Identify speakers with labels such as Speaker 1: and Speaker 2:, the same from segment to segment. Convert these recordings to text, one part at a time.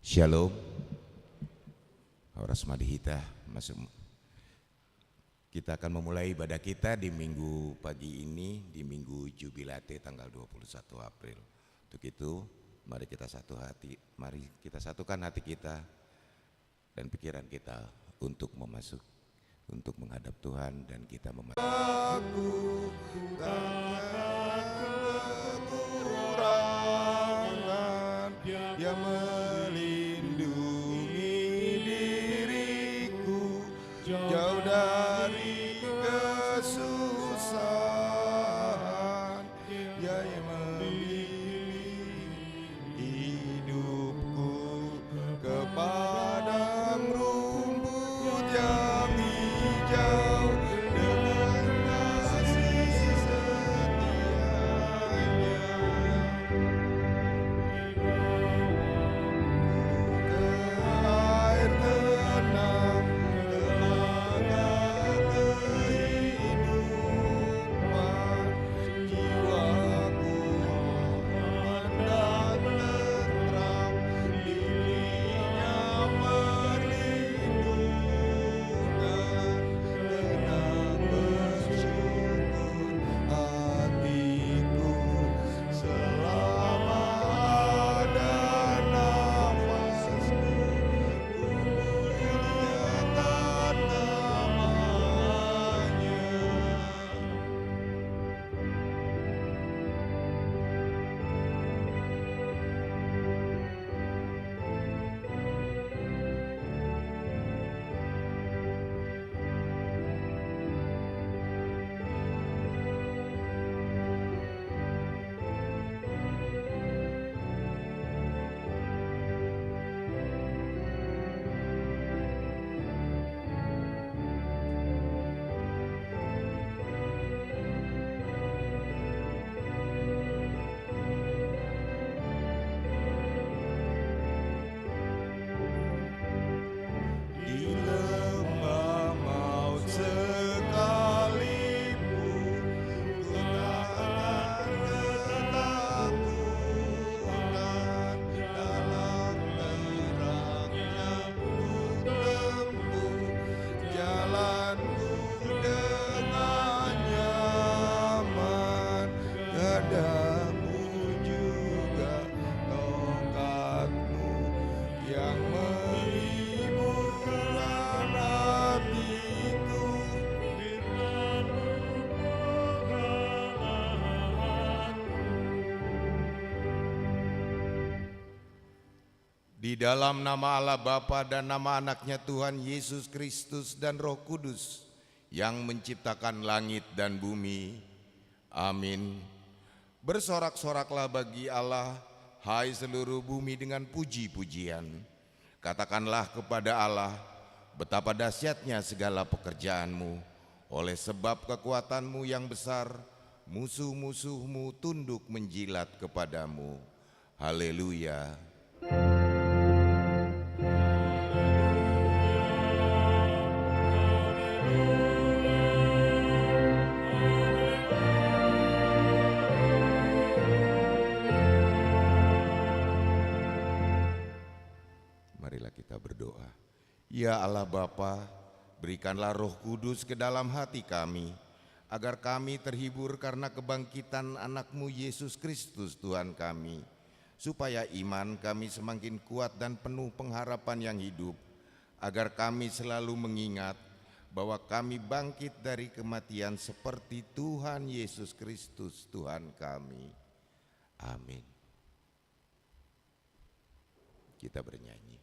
Speaker 1: Shalom, Horas Madihita. Kita akan memulai ibadah kita di minggu pagi ini, di minggu Jubilate tanggal 21 April. Untuk itu, mari kita satukan hati kita dan pikiran kita untuk menghadap Tuhan dan kita memasuki.
Speaker 2: Aku kekurangan yang melindungi diriku jauh dari kesusahan, Dia yang membimbing hidupku ke padang rumput yang hijau dengan kasih setianya. Ke air tenang, telaga kehidupan, jiwaku hendak tentram, dirinya perlindungan, tenang bersyukur hatiku selama ada nafasku, ku muliakan namanya. Di lembah maut sekalipun, ku tak ketakutan. Dalam terangnya ku tempuh jalanku dengan nyaman. Gadamu juga tongkatmu yang menghiburkan hatiku. Di dalam nama Allah Bapa dan nama anaknya Tuhan Yesus Kristus dan Roh Kudus yang menciptakan langit dan bumi. Amin. Bersorak-soraklah bagi Allah, hai seluruh bumi dengan puji-pujian. Katakanlah kepada Allah, betapa dahsyatnya segala pekerjaanmu. Oleh sebab kekuatanmu yang besar, musuh-musuhmu tunduk menjilat kepadamu. Haleluya. Marilah kita berdoa. Ya Allah Bapa, berikanlah Roh Kudus ke dalam hati kami, agar kami terhibur karena kebangkitan anak-Mu Yesus Kristus Tuhan kami, supaya iman kami semakin kuat dan penuh pengharapan yang hidup, agar kami selalu mengingat bahwa kami bangkit dari kematian seperti Tuhan Yesus Kristus Tuhan kami. Amin. Kita bernyanyi.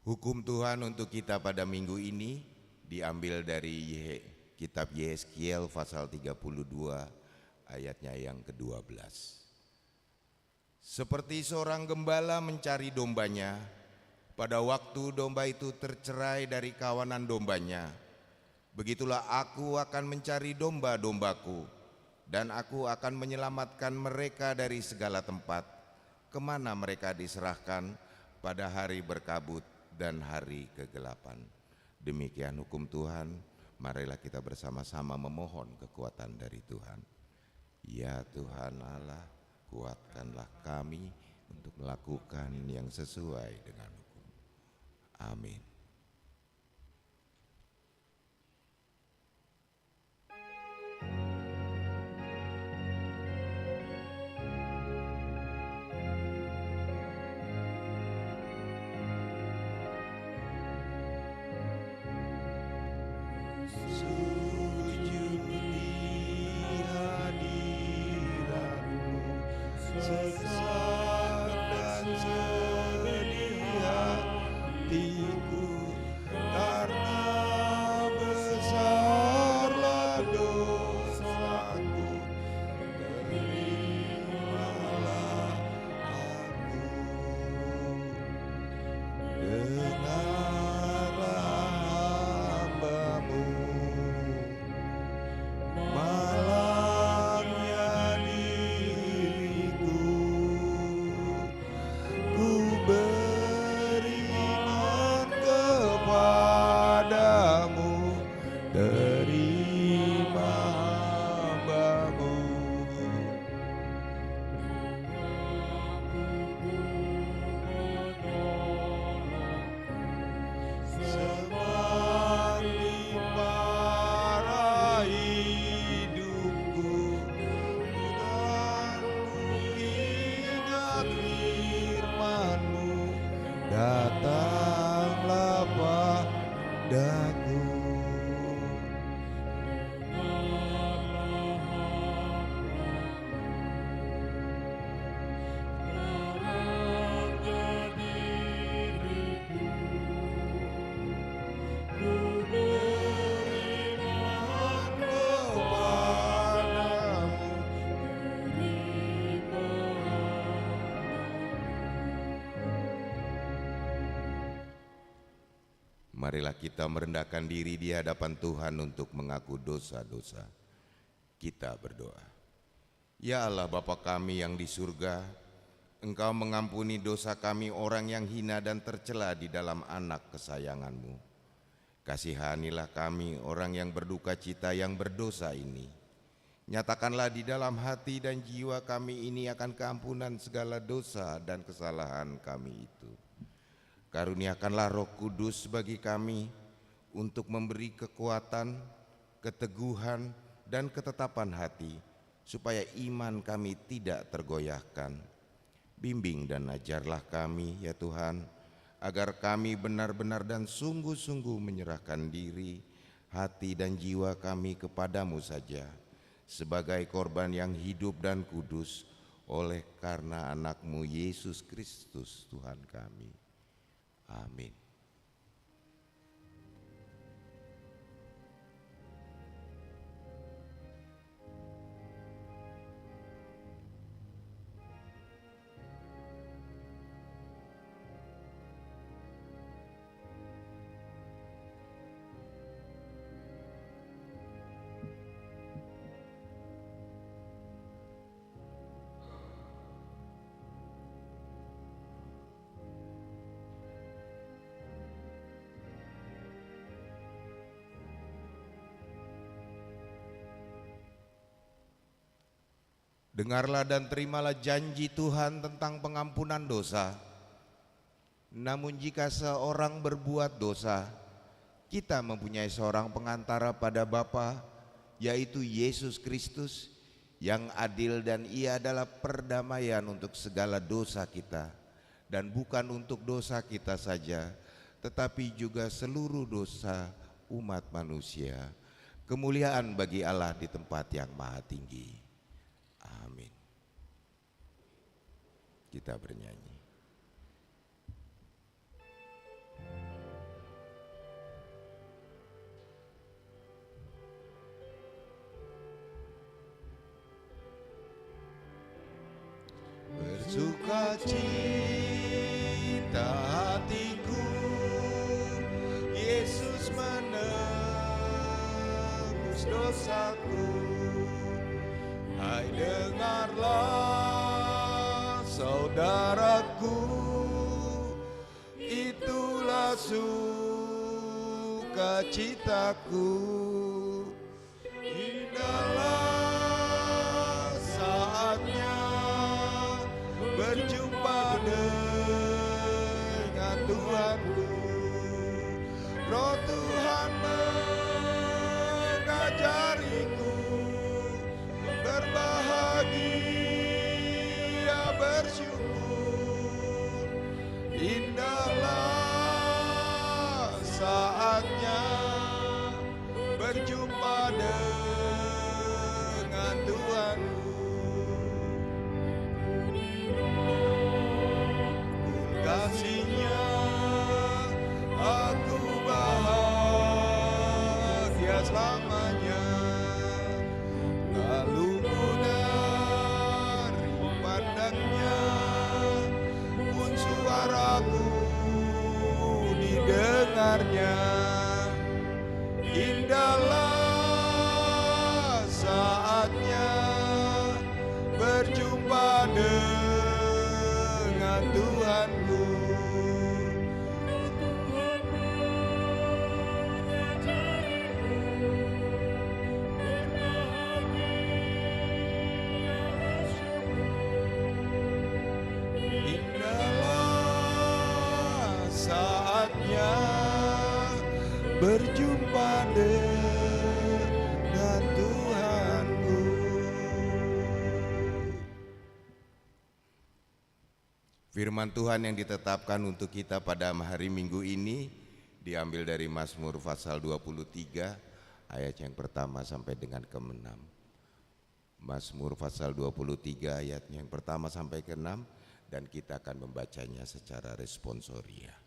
Speaker 2: Hukum Tuhan untuk kita pada minggu ini diambil dari kitab Yeskiel pasal 32 ayatnya yang ke-12. Seperti seorang gembala mencari dombanya, pada waktu domba itu tercerai dari kawanan dombanya, begitulah aku akan mencari domba-dombaku, dan aku akan menyelamatkan mereka dari segala tempat, kemana mereka diserahkan pada hari berkabut dan hari kegelapan. Demikian hukum Tuhan, marilah kita bersama-sama memohon kekuatan dari Tuhan. Ya Tuhan Allah, kuatkanlah kami untuk melakukan yang sesuai dengan hukum. Amin. Sujud di hadiratmu, sesak dan sedih hatiku, karena besarlah dosaku, terimalah aku. Dengarlah hambamu, malangnya diriku, ku beriman kepadamu, terima hambamu. Seperti para hidupku, dan ingat firman-Mu, datanglah padaku. Marilah kita merendahkan diri di hadapan Tuhan untuk mengaku dosa-dosa. Kita berdoa. Ya Allah Bapa kami yang di surga, Engkau mengampuni dosa kami orang yang hina dan tercela di dalam anak kesayangan-Mu. Kasihanilah kami orang yang berduka cita yang berdosa ini. Nyatakanlah di dalam hati dan jiwa kami ini akan keampunan segala dosa dan kesalahan kami itu. Karuniakanlah Roh Kudus bagi kami untuk memberi kekuatan, keteguhan, dan ketetapan hati, supaya iman kami tidak tergoyahkan. Bimbing dan ajarlah kami, ya Tuhan, agar kami benar-benar dan sungguh-sungguh menyerahkan diri, hati dan jiwa kami kepadamu saja, sebagai korban yang hidup dan kudus, oleh karena anak-Mu Yesus Kristus Tuhan kami. Amin. Dengarlah dan terimalah janji Tuhan tentang pengampunan dosa. Namun jika seorang berbuat dosa, kita mempunyai seorang pengantara pada Bapa, yaitu Yesus Kristus, yang adil, dan Ia adalah perdamaian untuk segala dosa kita, dan bukan untuk dosa kita saja, tetapi juga seluruh dosa umat manusia. Kemuliaan bagi Allah di tempat yang maha tinggi. Amin. Kita bernyanyi. sukacita hatiku, Yesus menebus dosaku. Hai dengarlah saudaraku, itulah sukacitaku. Indahlah saatnya berjumpa dengan Tuhanku. Roh Tuhan mengajariku berbahagia bersyukur. Indahlah saatnya berjumpa dengan Tuhanku. Kasihnya aku bahagia selamanya. Lalu dari pandangnya pun suaraku didengarnya. Indahlah saatnya berjumpa dengan Tuhanku. Indahlah saatnya berjumpa dengan Tuhanku. Firman Tuhan yang ditetapkan untuk kita pada hari Minggu ini diambil dari Mazmur pasal 23 ayat yang pertama sampai dengan ke-6. Mazmur pasal 23 ayat yang pertama sampai ke-6, dan kita akan membacanya secara responsoria.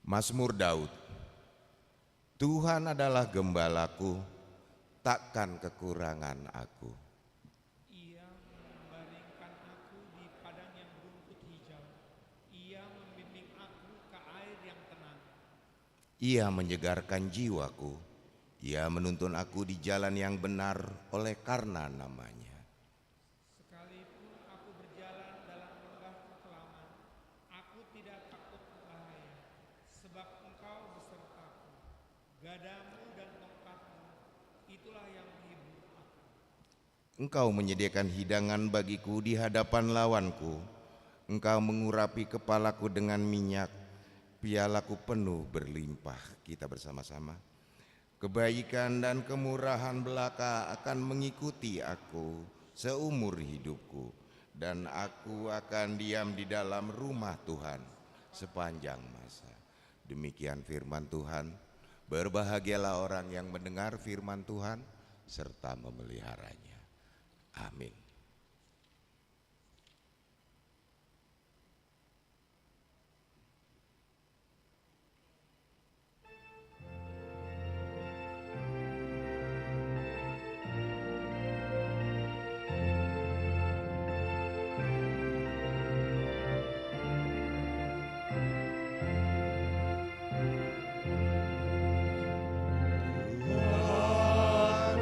Speaker 2: Mazmur Daud. Tuhan adalah gembalaku, takkan kekurangan aku.
Speaker 3: Ia membaringkan aku di padang yang rumput hijau. Ia membimbing aku ke air yang tenang.
Speaker 2: Ia menyegarkan jiwaku. Ia menuntun aku di jalan yang benar oleh karena namanya.
Speaker 3: Sekalipun aku berjalan dalam lembah kekelaman, aku tidak takut bahaya, sebab Engkau besertaku. Gadamu dan tongkatmu, itulah yang menghibur aku.
Speaker 2: Engkau menyediakan hidangan bagiku di hadapan lawanku. Engkau mengurapi kepalaku dengan minyak, pialaku penuh berlimpah. Kita bersama-sama. Kebaikan dan kemurahan belaka akan mengikuti aku seumur hidupku, dan aku akan diam di dalam rumah Tuhan sepanjang masa. Demikian firman Tuhan. Berbahagialah orang yang mendengar firman Tuhan serta memeliharanya. Amin. Tuhan,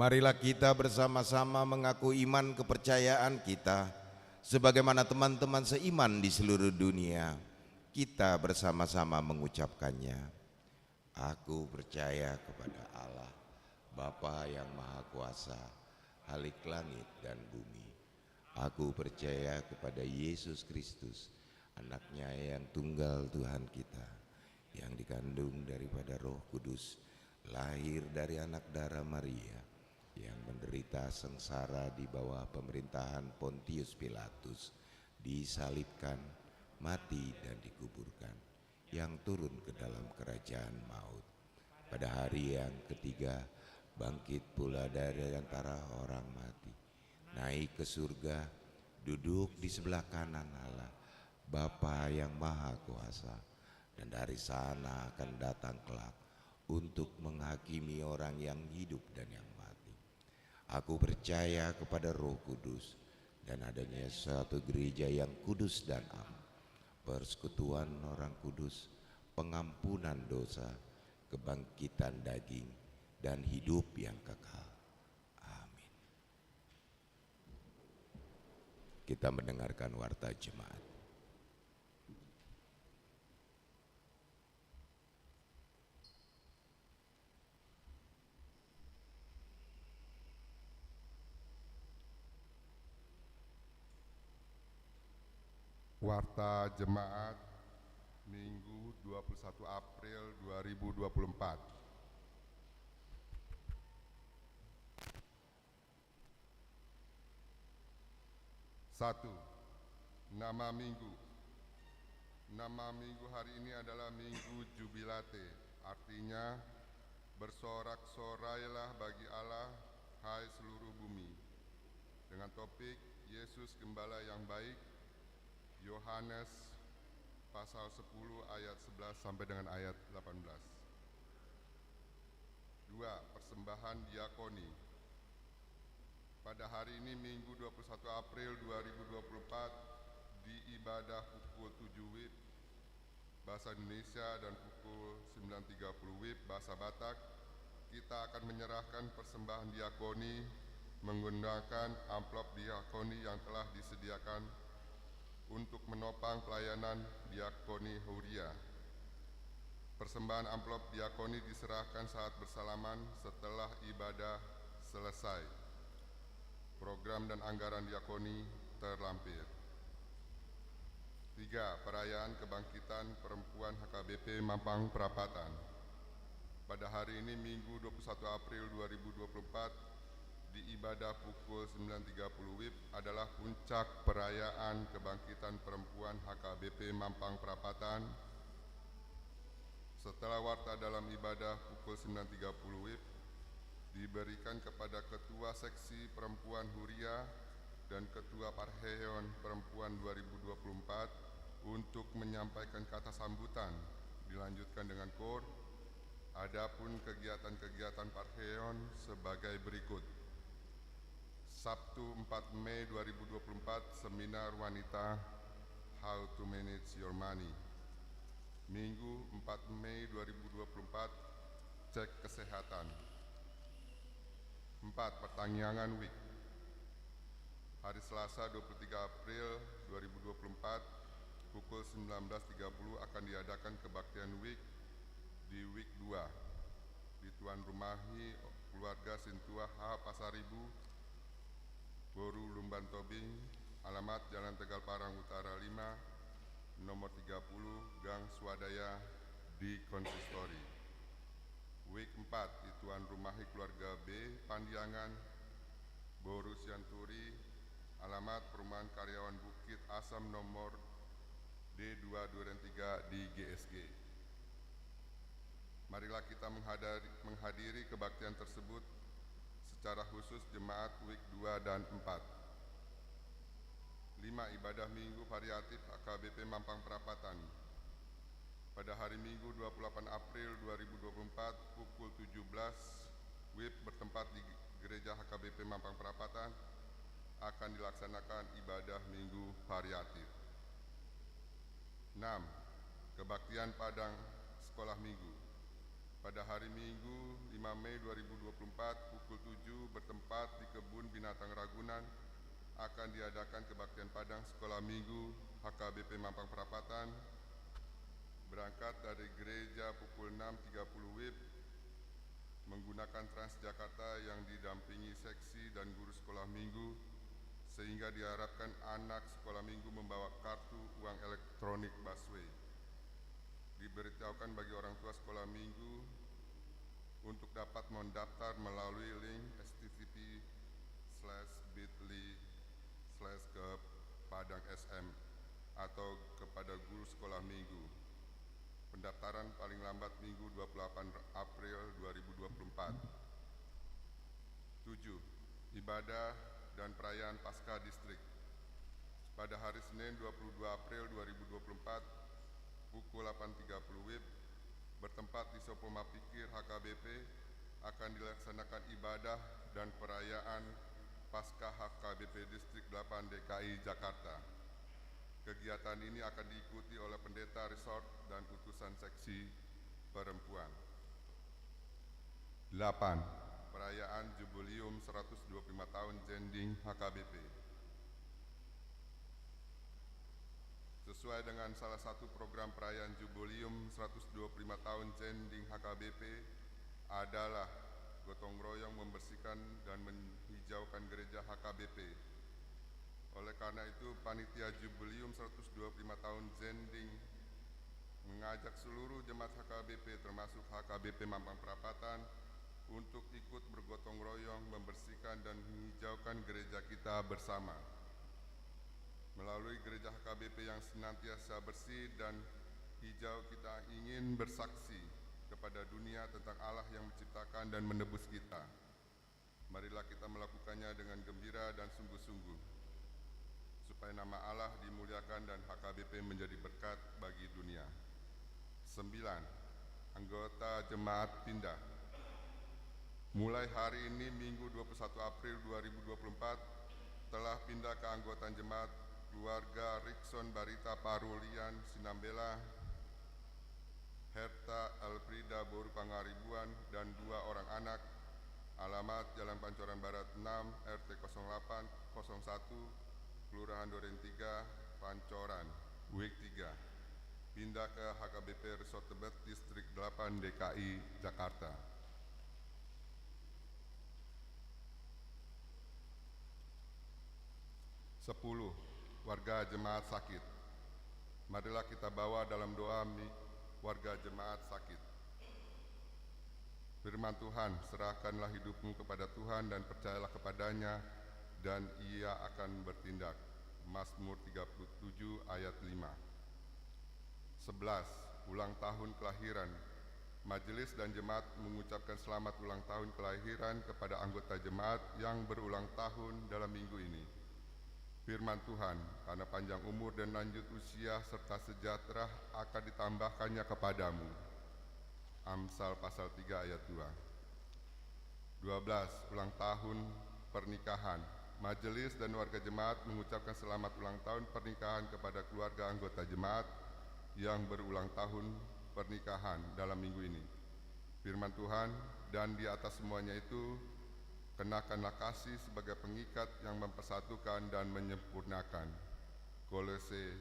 Speaker 2: Marilah kita bersama-sama mengaku iman kepercayaan kita sebagaimana teman-teman seiman di seluruh dunia. Kita bersama-sama mengucapkannya. Aku percaya kepada Allah, Bapa yang Maha Kuasa, Khalik langit dan bumi. Aku percaya kepada Yesus Kristus, anaknya yang tunggal Tuhan kita, yang dikandung daripada Roh Kudus, lahir dari anak darah Maria, yang menderita sengsara di bawah pemerintahan Pontius Pilatus, disalibkan, mati dan dikuburkan, yang turun ke dalam kerajaan maut. Pada hari yang ketiga bangkit pula dari antara orang mati, naik ke surga, duduk di sebelah kanan Allah, Bapa yang Maha Kuasa, dan dari sana akan datang kelak untuk menghakimi orang yang hidup dan yang mati. Aku percaya kepada Roh Kudus dan adanya suatu gereja yang kudus dan am, persekutuan orang kudus, pengampunan dosa, kebangkitan daging, dan hidup yang kekal. Amin. Kita mendengarkan warta jemaat.
Speaker 4: Warta Jemaat Minggu 21 April 2024. 1. Nama Minggu. Nama Minggu hari ini adalah Minggu Jubilate, artinya bersorak-sorailah bagi Allah, hai seluruh bumi. Dengan topik Yesus Gembala yang baik, Yohanes pasal 10 ayat 11 sampai dengan ayat 18. 2. Persembahan diakoni. Pada hari ini Minggu 21 April 2024 di ibadah pukul 7 WIB Bahasa Indonesia dan pukul 9.30 WIB Bahasa Batak, kita akan menyerahkan persembahan diakoni menggunakan amplop diakoni yang telah disediakan untuk menopang pelayanan diakoni Huria. Persembahan amplop diakoni diserahkan saat bersalaman setelah ibadah selesai. Program dan anggaran diakoni terlampir. 3. Perayaan Kebangkitan Perempuan HKBP Mampang Perapatan. Pada hari ini Minggu 21 April 2024 di ibadah pukul 9.30 WIB adalah puncak perayaan Kebangkitan Perempuan HKBP Mampang Perapatan. Setelah warta dalam ibadah pukul 9.30 WIB diberikan kepada Ketua Seksi Perempuan Huria dan Ketua Parheon Perempuan 2024 untuk menyampaikan kata sambutan, dilanjutkan dengan KOR. Adapun kegiatan-kegiatan Parheon sebagai berikut. Sabtu 4 Mei 2024 Seminar Wanita How to Manage Your Money. Minggu 4 Mei 2024 Cek Kesehatan. 4. Pertanyaan Week. Hari Selasa 23 April 2024 pukul 19.30 akan diadakan kebaktian Week di Week 2 di Tuan Rumahi Keluarga Sintua H Pasaribu, Boru Lumban Tobing, alamat Jalan Tegal Parang Utara 5, nomor 30, Gang Swadaya di Konsistori. Week 4 di Tuan Rumahi Keluarga B, Pandiangan, Boru Sianturi, alamat Perumahan Karyawan Bukit Asam nomor D2 Duren 3 di GSG. Marilah kita menghadiri kebaktian tersebut secara khusus jemaat Week 2 dan 4. 5. Ibadah Minggu Variatif HKBP Mampang Perapatan. Pada hari Minggu 28 April 2024 pukul 17 WIB bertempat di Gereja HKBP Mampang Perapatan akan dilaksanakan ibadah Minggu Variatif. 6. Kebaktian Padang Sekolah Minggu. pada hari Minggu 5 Mei 2024 pukul 7 bertempat di Kebun Binatang Ragunan akan diadakan kebaktian Padang Sekolah Minggu HKBP Mampang Perapatan berangkat dari gereja pukul 6.30 WIB menggunakan Transjakarta yang didampingi seksi dan guru sekolah minggu sehingga diharapkan anak sekolah minggu membawa kartu uang elektronik busway. Diberitahukan bagi orang tua sekolah minggu untuk dapat mendaftar melalui link http://bit.ly/ke-padang-sm atau kepada guru sekolah minggu. Pendaftaran paling lambat Minggu 28 April 2024. 7. Ibadah dan perayaan Paskah Distrik. Pada hari Senin 22 April 2024 pukul 8.30 WIB bertempat di Sopoma Pikir HKBP akan dilaksanakan ibadah dan perayaan Paskah HKBP Distrik 8 DKI Jakarta. Kegiatan ini akan diikuti oleh pendeta resort dan utusan seksi perempuan. 8. Perayaan Jubileum 125 tahun Zending HKBP. Sesuai dengan salah satu program perayaan Jubileum 125 tahun Zending HKBP adalah gotong royong membersihkan dan menghijaukan gereja HKBP. Oleh karena itu, Panitia Jubileum 125 tahun Zending mengajak seluruh jemaat HKBP termasuk HKBP Mampang Perapatan untuk ikut bergotong royong membersihkan dan menghijaukan gereja kita bersama. Melalui gereja HKBP yang senantiasa bersih dan hijau, kita ingin bersaksi kepada dunia tentang Allah yang menciptakan dan menebus kita. Marilah kita melakukannya dengan gembira dan sungguh-sungguh, supaya nama Allah dimuliakan dan HKBP menjadi berkat bagi dunia. 9. Anggota jemaat pindah. Mulai hari ini Minggu 21 April 2024 telah pindah ke anggota jemaat keluarga Rikson Barita Parulian Sinambela, Herta Elfrida Boru Pangaribuan dan 2 orang anak. Alamat Jalan Pancoran Barat 6 RT 0801 Kelurahan Duren 3, Pancoran, WIG 3, pindah ke HKBP Resort Tebet, Distrik 8 DKI, Jakarta. 10. Warga jemaat sakit. Marilah kita bawa dalam doa warga jemaat sakit. Firman Tuhan, serahkanlah hidupmu kepada Tuhan dan percayalah kepadanya, dan ia akan bertindak. Mazmur 37 ayat 5. 11. Ulang tahun kelahiran. Majelis dan jemaat mengucapkan selamat ulang tahun kelahiran kepada anggota jemaat yang berulang tahun dalam minggu ini. Firman Tuhan, karena panjang umur dan lanjut usia serta sejahtera akan ditambahkannya kepadamu. Amsal pasal 3 ayat 2. 12. Ulang tahun pernikahan. Majelis dan warga jemaat mengucapkan selamat ulang tahun pernikahan kepada keluarga anggota jemaat yang berulang tahun pernikahan dalam minggu ini. Firman Tuhan, dan di atas semuanya itu, kenakanlah kasih sebagai pengikat yang mempersatukan dan menyempurnakan. Kolose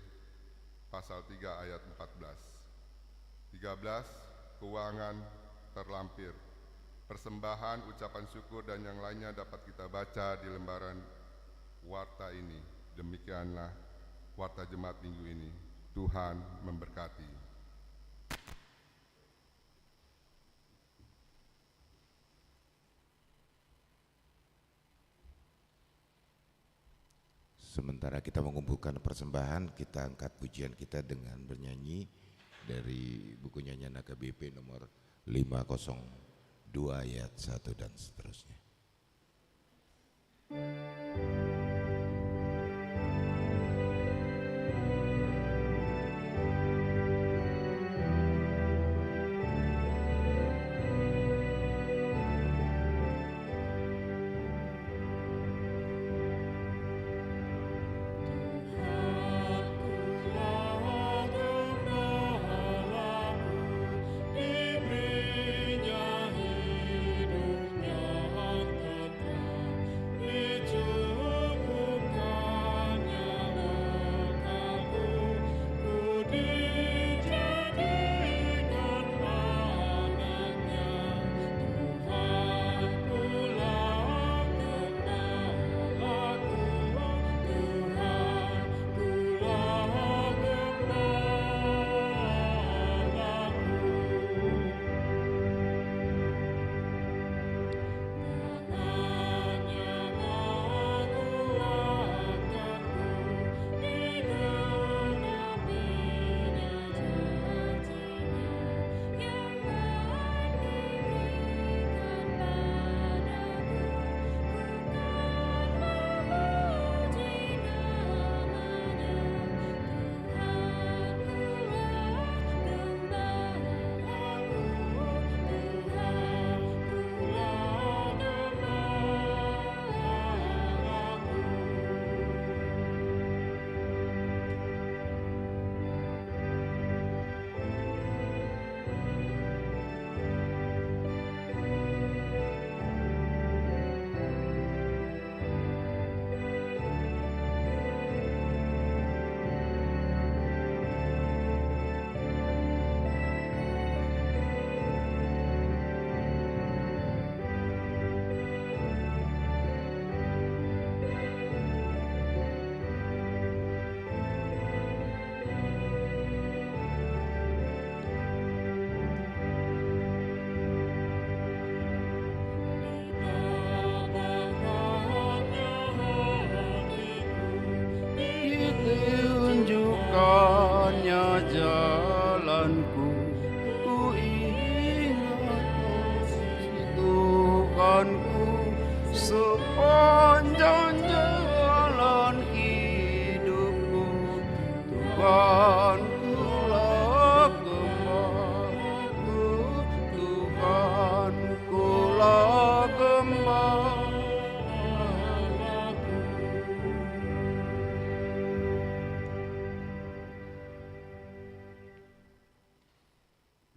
Speaker 4: pasal 3 ayat 14. 13. Keuangan terlampir. Persembahan, ucapan syukur, dan yang lainnya dapat kita baca di lembaran warta ini. Demikianlah warta jemaat minggu ini. Tuhan memberkati.
Speaker 1: Sementara kita mengumpulkan persembahan, kita angkat pujian kita dengan bernyanyi dari buku nyanyian HKBP nomor 502 ayat 1 dan seterusnya.
Speaker 5: Diberi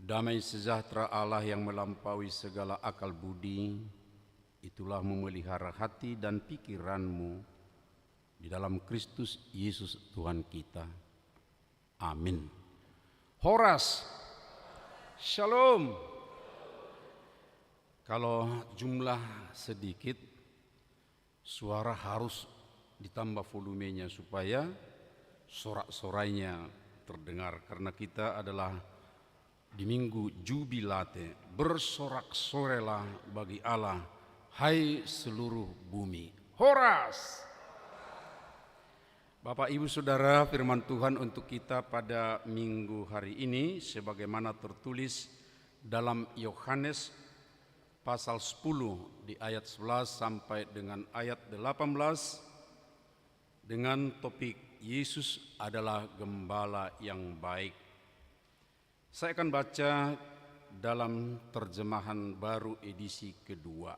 Speaker 5: Damai sejahtera Allah yang melampaui segala akal budi, itulah memelihara hati dan pikiranmu di dalam Kristus Yesus Tuhan kita. Amin. Horas, shalom. Kalau jumlah sedikit, suara harus ditambah volumenya supaya sorak-sorainya terdengar, karena kita adalah di minggu jubilate. Bersorak-sorailah bagi Allah, hai seluruh bumi. Horas. Bapak Ibu Saudara, firman Tuhan untuk kita pada minggu hari ini sebagaimana tertulis dalam Yohanes pasal 10 di ayat 11 sampai dengan ayat 18 dengan topik Yesus adalah gembala yang baik. Saya akan baca dalam terjemahan baru edisi kedua.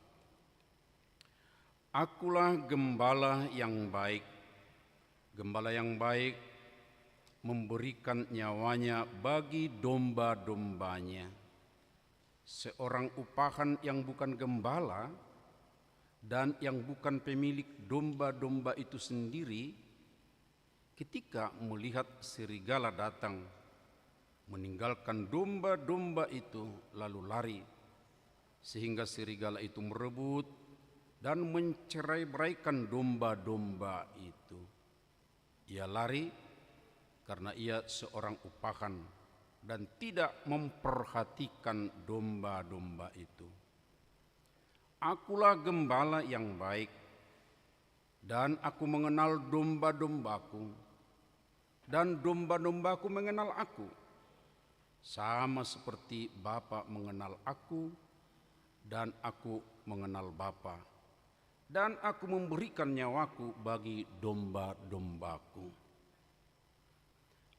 Speaker 5: Akulah gembala yang baik. Gembala yang baik memberikan nyawanya bagi domba-dombanya. Seorang upahan yang bukan gembala dan yang bukan pemilik domba-domba itu sendiri, ketika melihat serigala datang, meninggalkan domba-domba itu lalu lari, sehingga serigala itu merebut dan mencerai-beraikan domba-domba itu. Ia lari karena ia seorang upahan dan tidak memperhatikan domba-domba itu. Akulah gembala yang baik, dan aku mengenal domba-dombaku, dan domba-dombaku mengenal aku. Sama seperti Bapa mengenal aku, dan aku mengenal Bapa, dan aku memberikan nyawaku bagi domba-dombaku.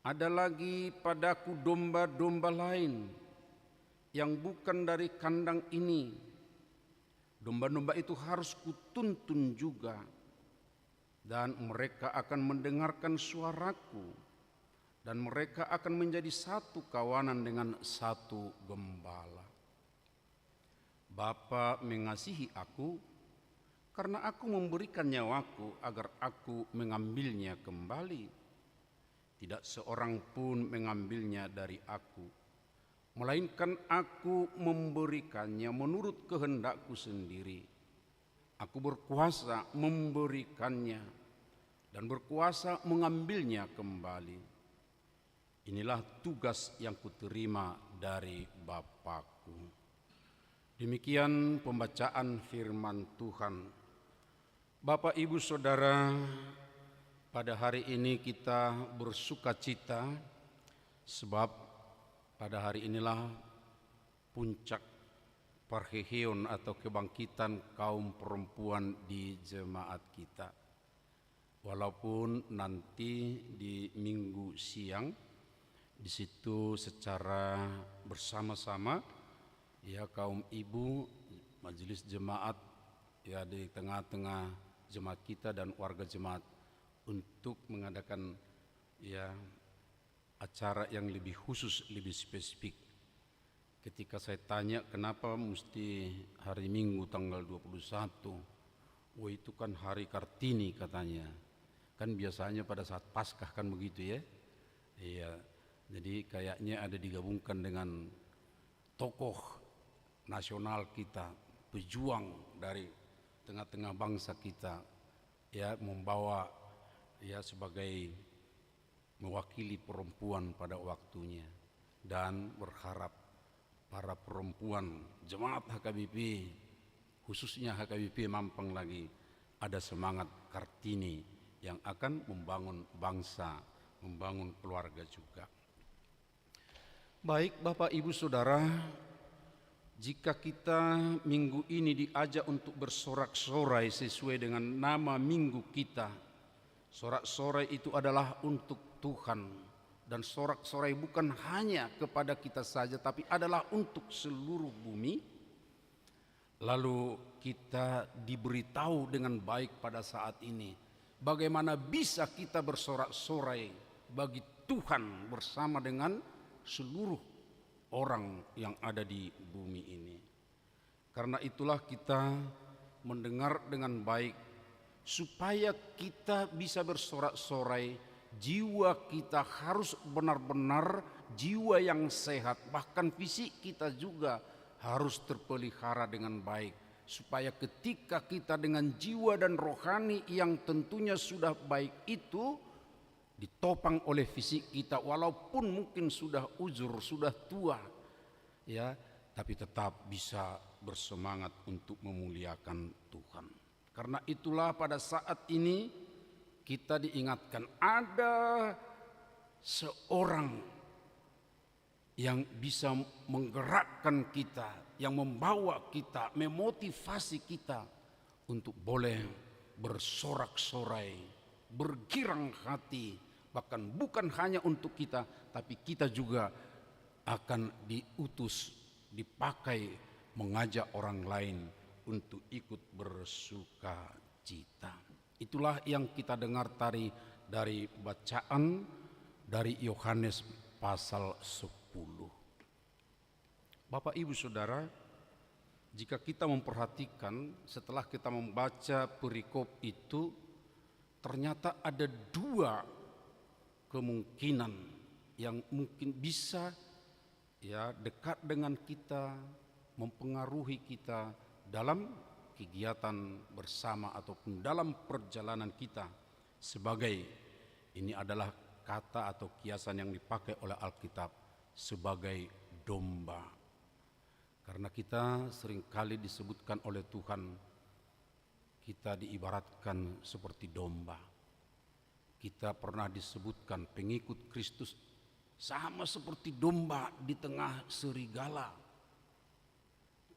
Speaker 5: Ada lagi padaku domba-domba lain yang bukan dari kandang ini. Domba-domba itu harus kutuntun juga, dan mereka akan mendengarkan suaraku, dan mereka akan menjadi satu kawanan dengan satu gembala. Bapa mengasihi aku, karena aku memberikan nyawaku agar aku mengambilnya kembali. Tidak seorang pun mengambilnya dari aku, melainkan aku memberikannya menurut kehendakku sendiri. Aku berkuasa memberikannya dan berkuasa mengambilnya kembali. Inilah tugas yang kuterima dari Bapakku. Demikian pembacaan firman Tuhan. Bapak, Ibu, Saudara, pada hari ini kita bersuka cita sebab pada hari inilah puncak parheheon atau kebangkitan kaum perempuan di jemaat kita. Walaupun nanti di minggu siang di situ secara bersama-sama ya kaum ibu majelis jemaat ya di tengah-tengah jemaat kita dan warga jemaat untuk mengadakan ya acara yang lebih khusus, lebih spesifik. Ketika saya tanya kenapa mesti hari Minggu tanggal 21, wah itu kan hari Kartini katanya. Kan biasanya pada saat Paskah kan begitu ya. Iya. Jadi kayaknya ada digabungkan dengan tokoh nasional kita, pejuang dari tengah-tengah bangsa kita, ya membawa ya sebagai mewakili perempuan pada waktunya, dan berharap para perempuan jemaat HKBP, khususnya HKBP Mampang lagi, ada semangat Kartini yang akan membangun bangsa, membangun keluarga juga. Baik Bapak Ibu Saudara, jika kita minggu ini diajak untuk bersorak-sorai sesuai dengan nama minggu kita, sorak-sorai itu adalah untuk Tuhan, dan sorak-sorai bukan hanya kepada kita saja tapi adalah untuk seluruh bumi. Lalu kita diberitahu dengan baik pada saat ini bagaimana bisa kita bersorak-sorai bagi Tuhan bersama dengan seluruh orang yang ada di bumi ini. Karena itulah kita mendengar dengan baik, supaya kita bisa bersorak-sorai, jiwa kita harus benar-benar jiwa yang sehat, bahkan fisik kita juga harus terpelihara dengan baik, supaya ketika kita dengan jiwa dan rohani yang tentunya sudah baik itu ditopang oleh fisik kita, walaupun mungkin sudah uzur, sudah tua, ya, tapi tetap bisa bersemangat untuk memuliakan Tuhan. Karena itulah pada saat ini kita diingatkan ada seorang yang bisa menggerakkan kita, yang membawa kita, memotivasi kita untuk boleh bersorak-sorai, bergirang hati, bahkan bukan hanya untuk kita, tapi kita juga akan diutus, dipakai mengajak orang lain untuk ikut bersuka cita. Itulah yang kita dengar tadi dari bacaan dari Yohanes pasal 10. Bapak Ibu Saudara, jika kita memperhatikan setelah kita membaca perikop itu, ternyata ada dua kemungkinan yang mungkin bisa ya dekat dengan kita, mempengaruhi kita dalam kegiatan bersama ataupun dalam perjalanan kita, sebagai ini adalah kata atau kiasan yang dipakai oleh Alkitab sebagai domba. Karena kita seringkali disebutkan oleh Tuhan, kita diibaratkan seperti domba. Kita pernah disebutkan pengikut Kristus sama seperti domba di tengah serigala.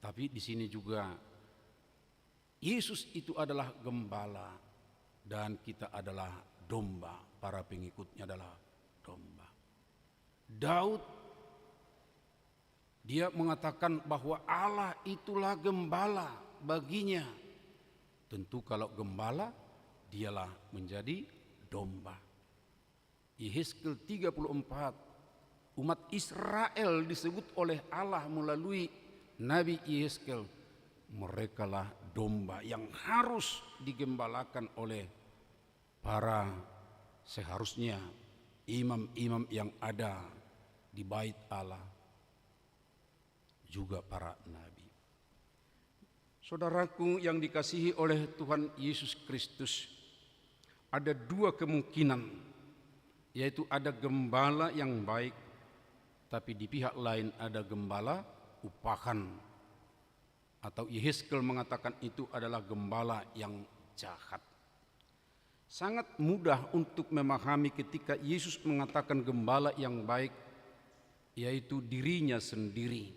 Speaker 5: Tapi di sini juga Yesus itu adalah gembala dan kita adalah domba, para pengikutnya adalah domba. Daud dia mengatakan bahwa Allah itulah gembala baginya. Tentu kalau gembala dialah menjadi domba. Yehezkiel 34, umat Israel disebut oleh Allah melalui Nabi Yehezkiel, merekalah domba yang harus digembalakan oleh para seharusnya imam-imam yang ada di bait Allah, juga para nabi. Saudaraku yang dikasihi oleh Tuhan Yesus Kristus, ada dua kemungkinan, yaitu ada gembala yang baik, tapi di pihak lain ada gembala upahan, atau Yehezkiel mengatakan itu adalah gembala yang jahat. Sangat mudah untuk memahami ketika Yesus mengatakan gembala yang baik, yaitu dirinya sendiri.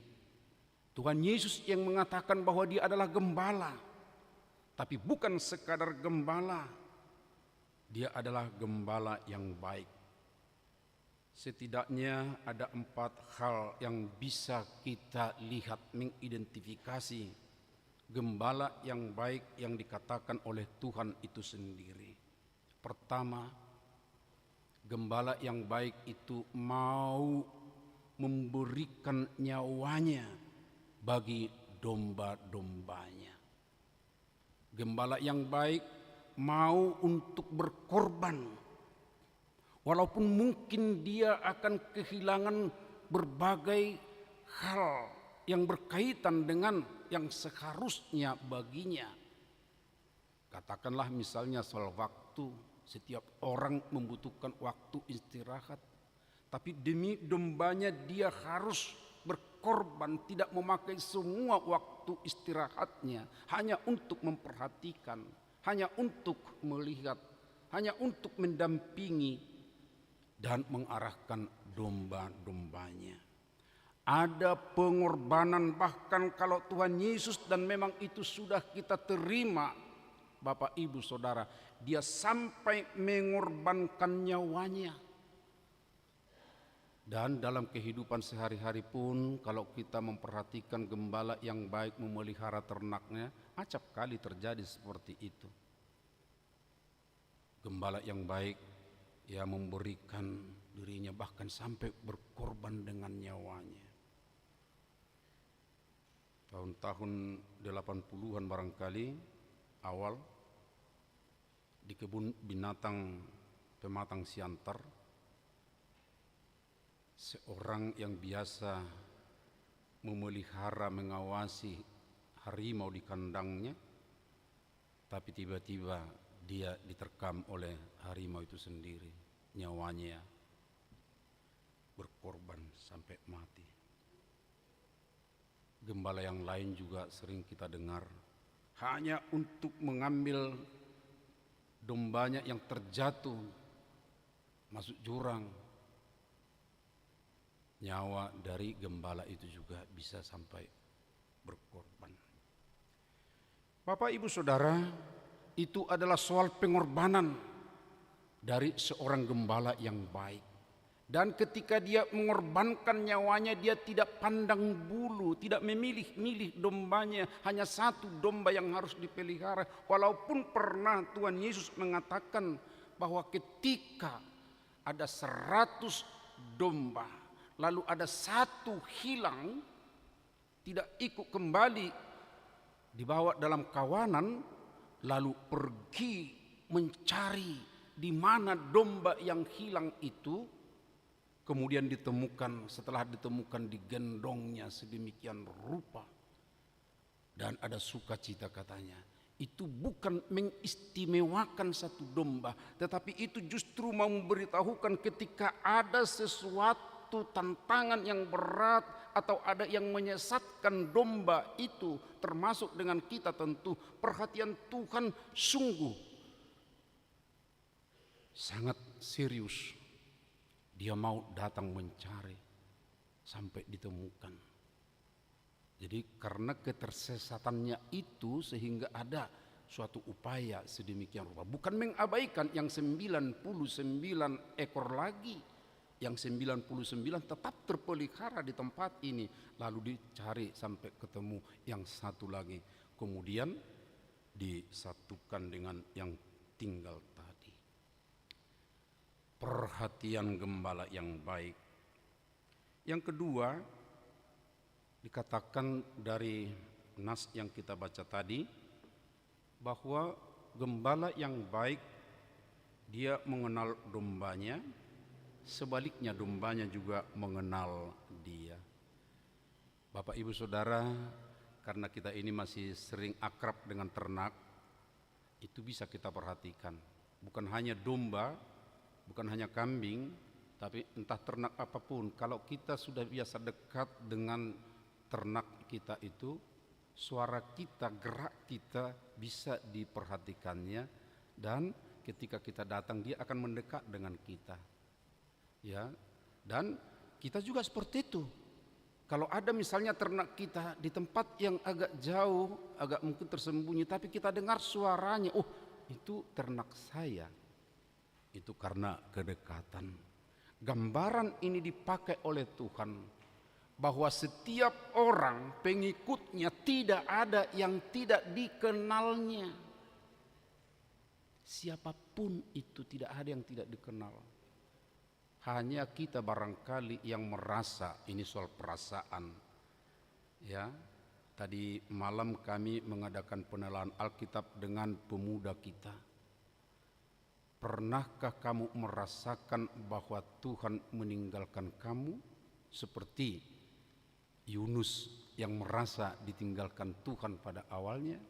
Speaker 5: Tuhan Yesus yang mengatakan bahwa dia adalah gembala, tapi bukan sekadar gembala, dia adalah gembala yang baik. Setidaknya ada 4 hal yang bisa kita lihat mengidentifikasi gembala yang baik yang dikatakan oleh Tuhan itu sendiri. Pertama, gembala yang baik itu mau memberikan nyawanya bagi domba-dombanya. Gembala yang baik mau untuk berkorban, walaupun mungkin dia akan kehilangan berbagai hal yang berkaitan dengan yang seharusnya baginya. Katakanlah misalnya soal waktu, setiap orang membutuhkan waktu istirahat, tapi demi dombanya dia harus berkorban, tidak memakai semua waktu istirahatnya hanya untuk memperhatikan, hanya untuk melihat, hanya untuk mendampingi dan mengarahkan domba-dombanya. Ada pengorbanan, bahkan kalau Tuhan Yesus, dan memang itu sudah kita terima Bapak Ibu Saudara, dia sampai mengorbankan nyawanya. Dan dalam kehidupan sehari-hari pun kalau kita memperhatikan gembala yang baik memelihara ternaknya, acap kali terjadi seperti itu. Gembala yang baik ia memberikan dirinya bahkan sampai berkorban dengan nyawanya. tahun-tahun 80-an barangkali awal, di kebun binatang Pematang Siantar, seorang yang biasa memelihara, mengawasi harimau di kandangnya, tapi tiba-tiba dia diterkam oleh harimau itu sendiri, nyawanya berkorban sampai mati. Gembala yang lain juga sering kita dengar, hanya untuk mengambil dombanya yang terjatuh masuk jurang, nyawa dari gembala itu juga bisa sampai berkorban. Bapak Ibu Saudara, itu adalah soal pengorbanan dari seorang gembala yang baik. Dan ketika dia mengorbankan nyawanya, dia tidak pandang bulu, tidak memilih-milih dombanya, hanya satu domba yang harus dipelihara. Walaupun pernah Tuhan Yesus mengatakan bahwa ketika ada 100 domba, lalu ada satu hilang, tidak ikut kembali, dibawa dalam kawanan, lalu pergi mencari di mana domba yang hilang itu. Kemudian ditemukan, setelah ditemukan digendongnya sedemikian rupa. Dan ada sukacita katanya. Itu bukan mengistimewakan satu domba, tetapi itu justru mau memberitahukan ketika ada sesuatu tantangan yang berat atau ada yang menyesatkan domba itu, termasuk dengan kita tentu, perhatian Tuhan sungguh sangat serius. Dia mau datang mencari sampai ditemukan. Jadi karena ketersesatannya itu sehingga ada suatu upaya sedemikian rupa. Bukan mengabaikan yang 99 ekor lagi. Yang 99 tetap terpelihara di tempat ini. Lalu dicari sampai ketemu yang satu lagi. Kemudian disatukan dengan yang tinggal tadi. Perhatian gembala yang baik. Yang kedua, dikatakan dari nas yang kita baca tadi, bahwa gembala yang baik dia mengenal dombanya, sebaliknya dombanya juga mengenal dia. Bapak Ibu Saudara, karena kita ini masih sering akrab dengan ternak, itu bisa kita perhatikan. Bukan hanya domba, bukan hanya kambing, tapi entah ternak apapun. Kalau kita sudah biasa dekat dengan ternak kita itu, suara kita, gerak kita bisa diperhatikannya, dan ketika kita datang dia akan mendekat dengan kita. Ya, dan kita juga seperti itu. Kalau ada misalnya ternak kita di tempat yang agak jauh, agak mungkin tersembunyi, tapi kita dengar suaranya, oh itu ternak saya. Itu karena kedekatan. Gambaran ini dipakai oleh Tuhan bahwa setiap orang pengikutnya tidak ada yang tidak dikenalnya. Siapapun itu tidak ada yang tidak dikenal. Hanya kita barangkali yang merasa, ini soal perasaan. Ya, tadi malam kami mengadakan penelaan Alkitab dengan pemuda kita. Pernahkah kamu merasakan bahwa Tuhan meninggalkan kamu seperti Yunus yang merasa ditinggalkan Tuhan pada awalnya?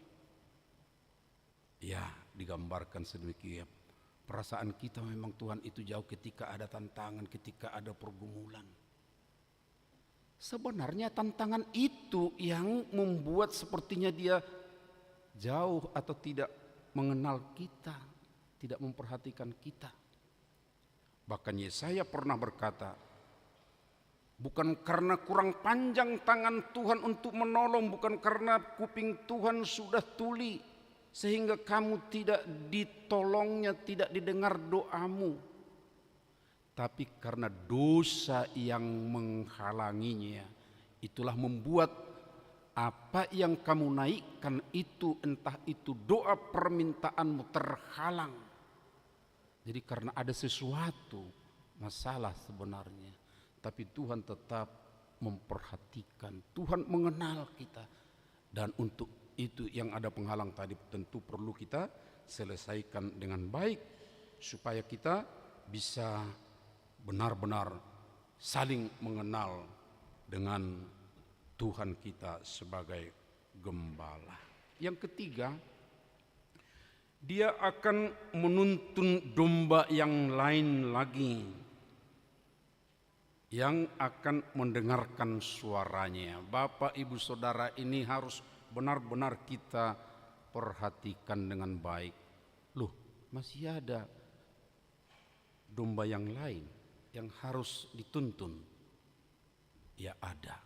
Speaker 5: Ya, digambarkan sedemikian. Perasaan kita memang Tuhan itu jauh ketika ada tantangan, ketika ada pergumulan. Sebenarnya tantangan itu yang membuat sepertinya dia jauh atau tidak mengenal kita, tidak memperhatikan kita. Bahkan Yesaya pernah berkata, bukan karena kurang panjang tangan Tuhan untuk menolong, bukan karena kuping Tuhan sudah tuli sehingga kamu tidak ditolongnya, tidak didengar doamu, tapi karena dosa yang menghalanginya. Itulah membuat apa yang kamu naikkan itu, entah itu doa permintaanmu, terhalang. Jadi karena ada sesuatu masalah sebenarnya, tapi Tuhan tetap memperhatikan. Tuhan mengenal kita. Dan untuk itu yang ada penghalang tadi tentu perlu kita selesaikan dengan baik supaya kita bisa benar-benar saling mengenal dengan Tuhan kita sebagai gembala. Yang ketiga, dia akan menuntun domba yang lain lagi yang akan mendengarkan suaranya. Bapak, Ibu, Saudara, ini harus benar-benar kita perhatikan dengan baik. Loh, masih ada domba yang lain yang harus dituntun. Ya ada.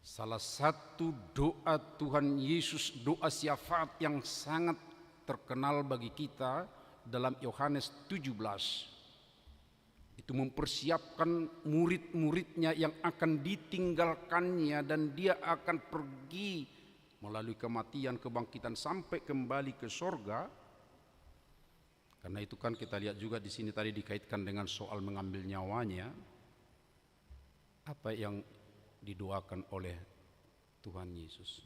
Speaker 5: Salah satu doa Tuhan Yesus, doa syafaat yang sangat terkenal bagi kita dalam Yohanes 17. Itu mempersiapkan murid-muridnya yang akan ditinggalkannya dan dia akan pergi melalui kematian, kebangkitan sampai kembali ke sorga. Karena itu kan kita lihat juga di sini tadi dikaitkan dengan soal mengambil nyawanya. Apa yang didoakan oleh Tuhan Yesus?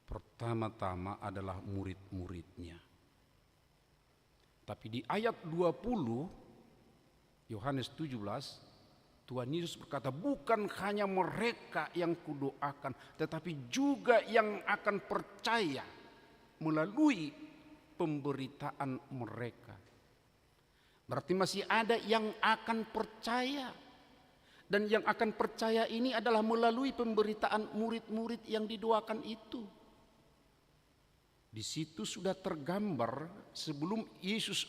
Speaker 5: Pertama-tama adalah murid-muridnya. Tapi di ayat 20 Yohanes 17 Tuhan Yesus berkata, bukan hanya mereka yang kudoakan, tetapi juga yang akan percaya melalui pemberitaan mereka. Berarti masih ada yang akan percaya. Dan yang akan percaya ini adalah melalui pemberitaan murid-murid yang didoakan itu. Di situ sudah tergambar sebelum Yesus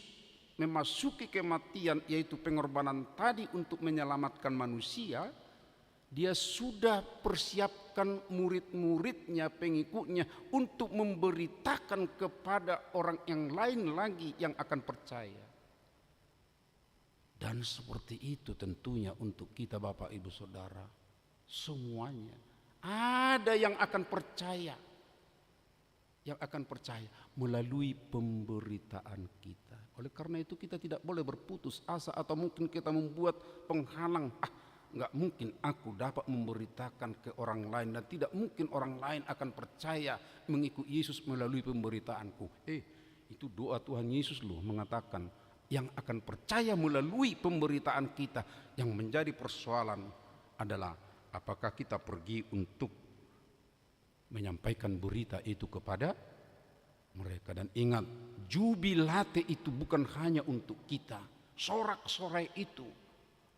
Speaker 5: memasuki kematian, yaitu pengorbanan tadi untuk menyelamatkan manusia, dia sudah persiapkan murid-muridnya, pengikutnya untuk memberitakan kepada orang yang lain lagi yang akan percaya. Dan seperti itu tentunya untuk kita Bapak Ibu Saudara, semuanya ada yang akan percaya. Yang akan percaya melalui pemberitaan kita. Oleh karena itu kita tidak boleh berputus asa atau mungkin kita membuat penghalang. Enggak mungkin aku dapat memberitakan ke orang lain dan tidak mungkin orang lain akan percaya mengikuti Yesus melalui pemberitaanku. Itu doa Tuhan Yesus loh mengatakan yang akan percaya melalui pemberitaan kita. Yang menjadi persoalan adalah apakah kita pergi untuk menyampaikan berita itu kepada mereka. Dan ingat, jubilate itu bukan hanya untuk kita. Sorak-sorai itu,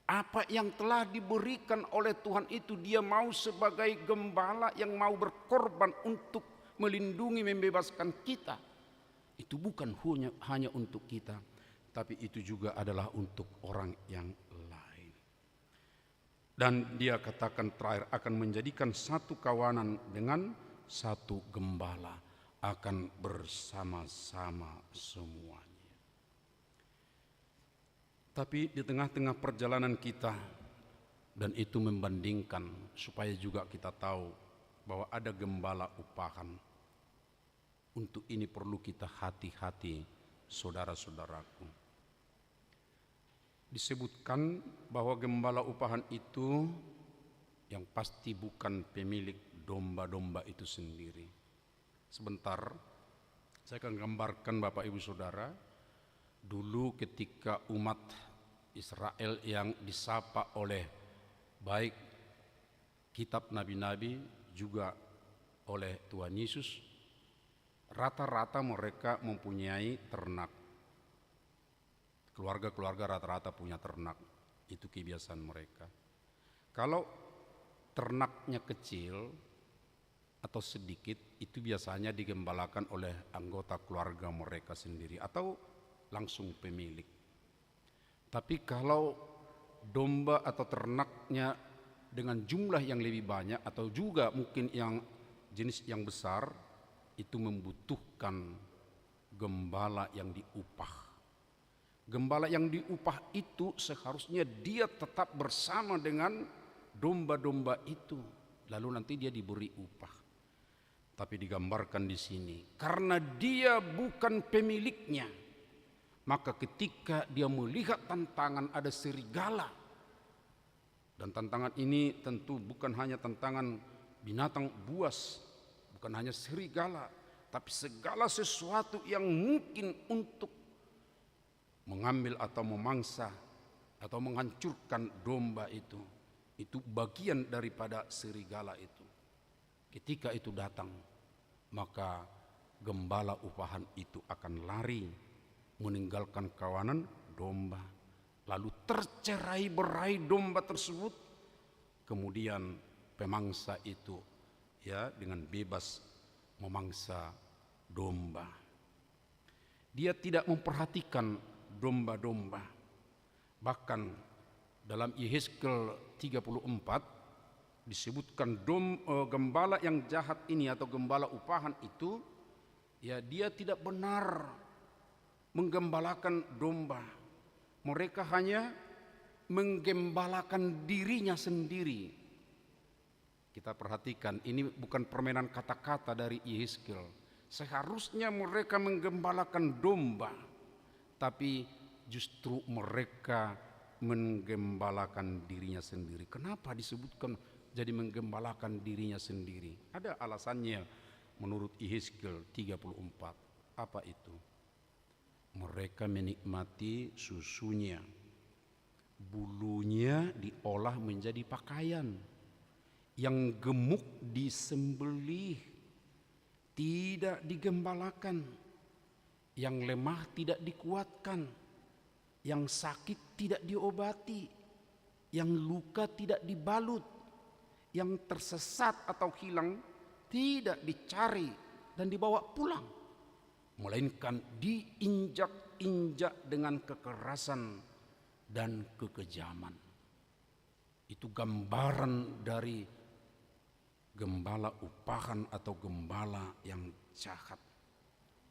Speaker 5: apa yang telah diberikan oleh Tuhan itu, dia mau sebagai gembala yang mau berkorban untuk melindungi, membebaskan kita. Itu bukan hanya untuk kita, tapi itu juga adalah untuk orang yang lain. Dan dia katakan terakhir akan menjadikan satu kawanan dengan satu gembala, akan bersama-sama semuanya. Tapi di tengah-tengah perjalanan kita, dan itu membandingkan supaya juga kita tahu bahwa ada gembala upahan. Untuk ini perlu kita hati-hati, saudara-saudaraku. Disebutkan bahwa gembala upahan itu yang pasti bukan pemilik domba-domba itu sendiri. Sebentar, saya akan gambarkan Bapak Ibu Saudara. Dulu ketika umat Israel yang disapa oleh baik kitab nabi-nabi juga oleh Tuhan Yesus, rata-rata mereka mempunyai ternak. Keluarga-keluarga rata-rata punya ternak, itu kebiasaan mereka. Kalau ternaknya kecil atau sedikit, itu biasanya digembalakan oleh anggota keluarga mereka sendiri atau langsung pemilik. Tapi kalau domba atau ternaknya dengan jumlah yang lebih banyak atau juga mungkin yang jenis yang besar, itu membutuhkan gembala yang diupah. Gembala yang diupah itu seharusnya dia tetap bersama dengan domba-domba itu, lalu nanti dia diberi upah. Tapi digambarkan di sini, karena dia bukan pemiliknya, maka ketika dia melihat tantangan ada serigala, dan tantangan ini tentu bukan hanya tantangan binatang buas, bukan hanya serigala, tapi segala sesuatu yang mungkin untuk mengambil atau memangsa atau menghancurkan domba itu bagian daripada serigala itu. Ketika itu datang, maka gembala upahan itu akan lari meninggalkan kawanan domba, lalu tercerai-berai domba tersebut. Kemudian pemangsa itu dengan bebas memangsa domba. Dia tidak memperhatikan domba-domba. Bahkan dalam Yehezkel 34 disebutkan gembala yang jahat ini atau gembala upahan itu, dia tidak benar menggembalakan domba. Mereka hanya menggembalakan dirinya sendiri. Kita perhatikan, ini bukan permainan kata-kata dari Yehezkel. Seharusnya mereka menggembalakan domba, tapi justru mereka menggembalakan dirinya sendiri. Kenapa disebutkan jadi menggembalakan dirinya sendiri? Ada alasannya menurut Yehezkel 34. Apa itu? Mereka menikmati susunya, bulunya diolah menjadi pakaian, yang gemuk disembelih, tidak digembalakan, yang lemah tidak dikuatkan, yang sakit tidak diobati, yang luka tidak dibalut, yang tersesat atau hilang tidak dicari dan dibawa pulang, melainkan diinjak-injak dengan kekerasan dan kekejaman. Itu gambaran dari gembala upahan atau gembala yang jahat.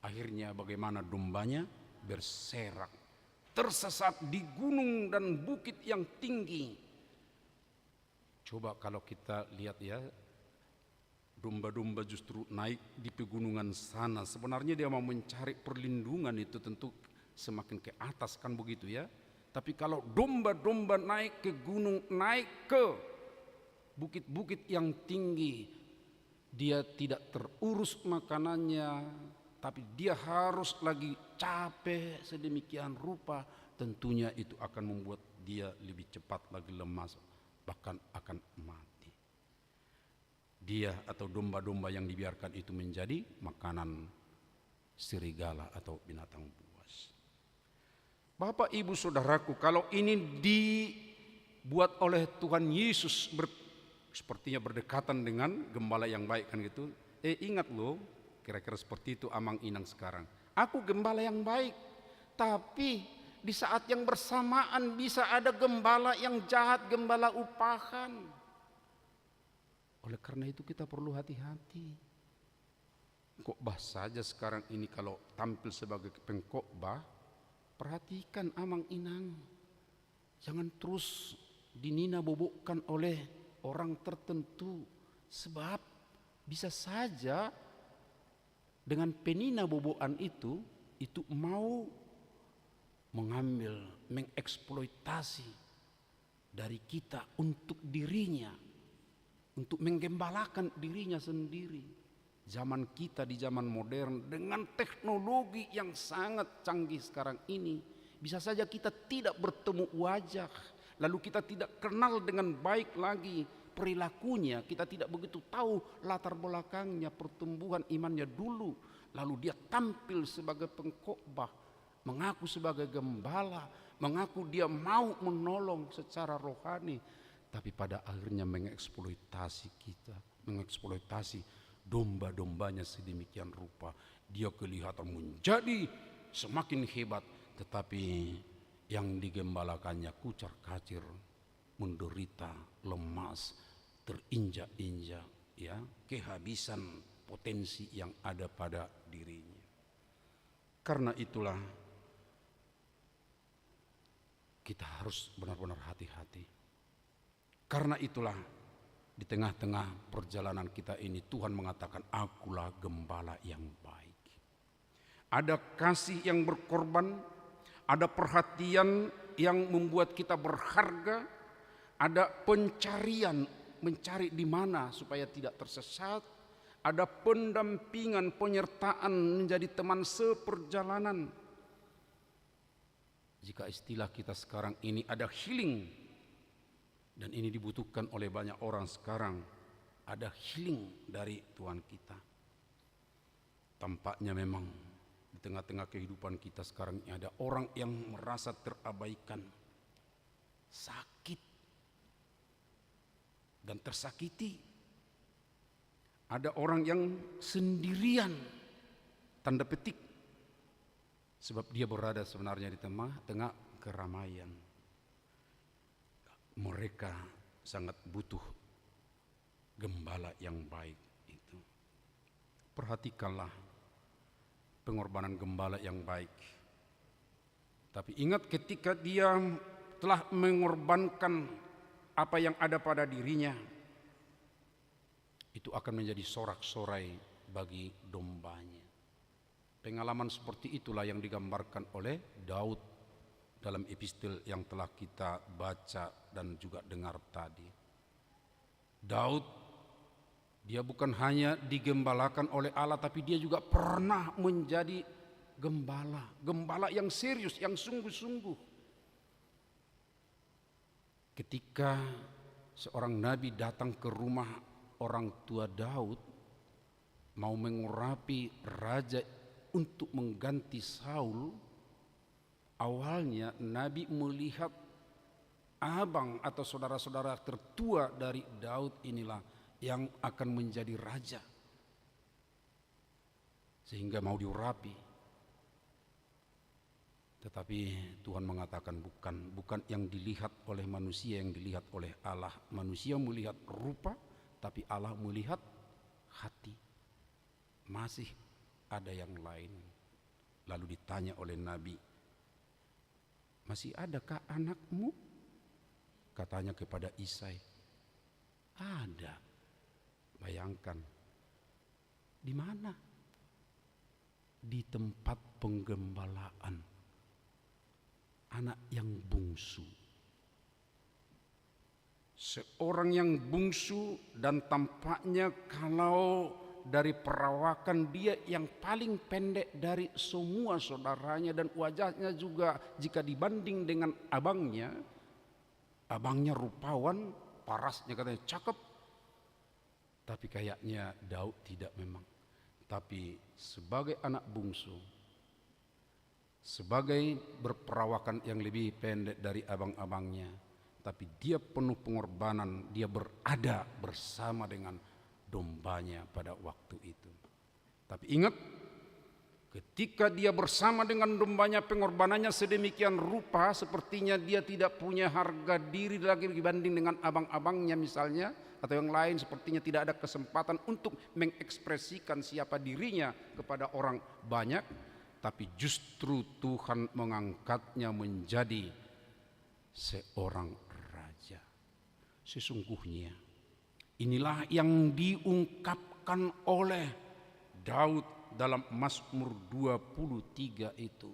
Speaker 5: Akhirnya bagaimana dombanya? Berserak, tersesat di gunung dan bukit yang tinggi. Coba kalau kita lihat domba-domba justru naik di pegunungan sana. Sebenarnya dia mau mencari perlindungan, itu tentu semakin ke atas kan begitu ya. Tapi kalau domba-domba naik ke gunung, naik ke bukit-bukit yang tinggi, dia tidak terurus makanannya, tapi dia harus lagi capek sedemikian rupa. Tentunya itu akan membuat dia lebih cepat lagi lemas, bahkan akan mati. Dia atau domba-domba yang dibiarkan itu menjadi makanan serigala atau binatang buas. Bapak, Ibu, Saudaraku, kalau ini dibuat oleh Tuhan Yesus sepertinya berdekatan dengan gembala yang baik kan gitu. Ingat loh, kira-kira seperti itu amang inang sekarang. Aku gembala yang baik, tapi di saat yang bersamaan bisa ada gembala yang jahat, gembala upahan. Oleh karena itu kita perlu hati-hati. Khotbah saja sekarang ini kalau tampil sebagai pengkhotbah, perhatikan amang inang. Jangan terus dinina bobokkan oleh orang tertentu, sebab bisa saja dengan penina bobokan itu mau mengambil, mengeksploitasi dari kita untuk dirinya, untuk menggembalakan dirinya sendiri. Zaman kita di zaman modern dengan teknologi yang sangat canggih sekarang ini, bisa saja kita tidak bertemu wajah, lalu kita tidak kenal dengan baik lagi perilakunya, kita tidak begitu tahu latar belakangnya, pertumbuhan imannya dulu, lalu dia tampil sebagai pengkhotbah, mengaku sebagai gembala, mengaku dia mau menolong secara rohani, tapi pada akhirnya mengeksploitasi kita, mengeksploitasi domba-dombanya sedemikian rupa. Dia kelihatan menjadi semakin hebat, tetapi yang digembalakannya kucar-kacir, menderita, lemas, terinjak-injak, kehabisan potensi yang ada pada dirinya. Karena itulah kita harus benar-benar hati-hati. Karena itulah di tengah-tengah perjalanan kita ini Tuhan mengatakan, akulah gembala yang baik. Ada kasih yang berkorban, ada perhatian yang membuat kita berharga, ada pencarian, mencari di mana supaya tidak tersesat, ada pendampingan, penyertaan, menjadi teman seperjalanan. Jika istilah kita sekarang ini ada healing, dan ini dibutuhkan oleh banyak orang sekarang, ada healing dari Tuhan kita. Tampaknya memang di tengah-tengah kehidupan kita sekarang ini ada orang yang merasa terabaikan, sakit, dan tersakiti. Ada orang yang sendirian, tanda petik, sebab dia berada sebenarnya di tengah keramaian. Mereka sangat butuh gembala yang baik itu. Perhatikanlah pengorbanan gembala yang baik. Tapi ingat, ketika dia telah mengorbankan apa yang ada pada dirinya, itu akan menjadi sorak-sorai bagi dombanya. Pengalaman seperti itulah yang digambarkan oleh Daud dalam epistel yang telah kita baca dan juga dengar tadi. Daud, dia bukan hanya digembalakan oleh Allah, tapi dia juga pernah menjadi gembala yang serius, yang sungguh-sungguh. Ketika seorang nabi datang ke rumah orang tua Daud, mau mengurapi raja untuk mengganti Saul, awalnya nabi melihat abang atau saudara-saudara tertua dari Daud inilah yang akan menjadi raja, sehingga mau diurapi. Tetapi Tuhan mengatakan bukan yang dilihat oleh manusia yang dilihat oleh Allah. Manusia melihat rupa, tapi Allah melihat hati. Masih ada yang lain. Lalu ditanya oleh Nabi, masih adakah anakmu? Katanya kepada Isai, ada. Bayangkan, di mana? Di tempat penggembalaan, anak yang bungsu. Seorang yang bungsu, dan tampaknya kalau dari perawakan dia yang paling pendek dari semua saudaranya, dan wajahnya juga jika dibanding dengan abangnya rupawan, parasnya katanya cakep, tapi kayaknya Daud tidak memang. Tapi sebagai anak bungsu, sebagai berperawakan yang lebih pendek dari abang-abangnya, tapi dia penuh pengorbanan, dia berada bersama dengan dombanya pada waktu itu. Tapi ingat, ketika dia bersama dengan dombanya, pengorbanannya sedemikian rupa, sepertinya dia tidak punya harga diri lagi dibanding dengan abang-abangnya misalnya, atau yang lain, sepertinya tidak ada kesempatan untuk mengekspresikan siapa dirinya kepada orang banyak, tapi justru Tuhan mengangkatnya menjadi seorang raja. Sesungguhnya inilah yang diungkapkan oleh Daud dalam Mazmur 23 itu,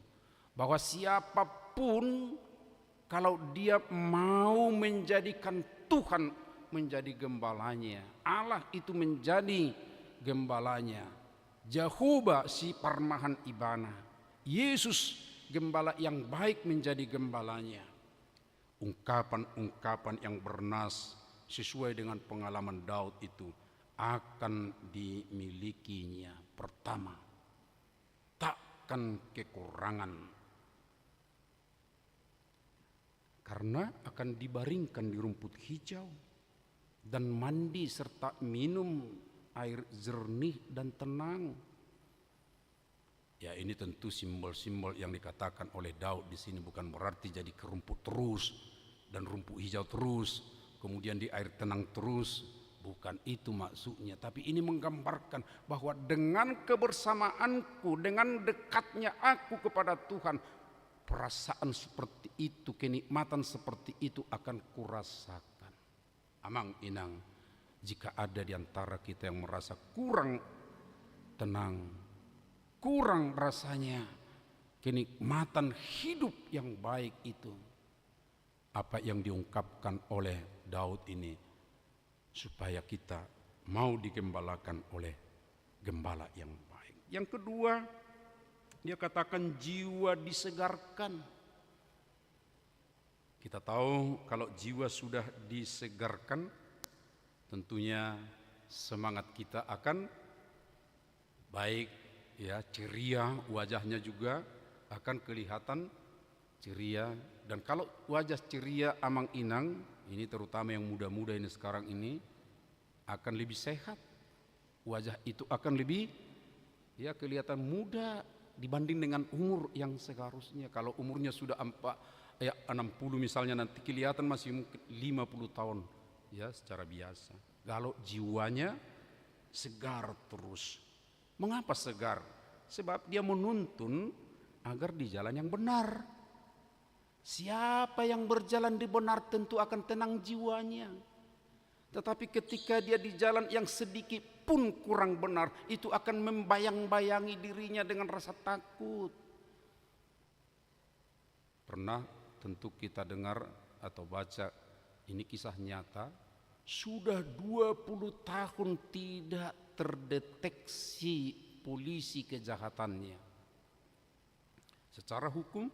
Speaker 5: bahwa siapapun kalau dia mau menjadikan Tuhan menjadi gembalanya, Allah itu menjadi gembalanya, Jehovah si Parmahan Ibana, Yesus gembala yang baik menjadi gembalanya. Ungkapan-ungkapan yang bernas sesuai dengan pengalaman Daud itu akan dimilikinya. Pertama, takkan kekurangan, karena akan dibaringkan di rumput hijau dan mandi serta minum air jernih dan tenang. Ya, ini tentu simbol-simbol yang dikatakan oleh Daud di sini bukan berarti jadi ke rumput terus dan rumput hijau terus, kemudian di air tenang terus, bukan itu maksudnya. Tapi ini menggambarkan bahwa dengan kebersamaanku, dengan dekatnya aku kepada Tuhan, perasaan seperti itu, kenikmatan seperti itu akan kurasakan. Amang inang, jika ada di antara kita yang merasa kurang tenang, kurang rasanya kenikmatan hidup yang baik itu, apa yang diungkapkan oleh Daud ini, supaya kita mau digembalakan oleh gembala yang baik. Yang kedua, dia katakan jiwa disegarkan. Kita tahu kalau jiwa sudah disegarkan, tentunya semangat kita akan baik, ya, ceria, wajahnya juga akan kelihatan ceria. Dan kalau wajah ceria amang inang, ini terutama yang muda-muda ini sekarang ini, akan lebih sehat. Wajah itu akan lebih, ya, kelihatan muda dibanding dengan umur yang seharusnya. Kalau umurnya sudah 60 misalnya, nanti kelihatan masih mungkin 50 tahun, ya, secara biasa. Kalau jiwanya segar terus. Mengapa segar? Sebab dia menuntun agar di jalan yang benar. Siapa yang berjalan di benar tentu akan tenang jiwanya. Tetapi ketika dia di jalan yang sedikit pun kurang benar, itu akan membayang-bayangi dirinya dengan rasa takut. Pernah tentu kita dengar atau baca, ini kisah nyata, sudah 20 tahun tidak terdeteksi polisi kejahatannya. Secara hukum,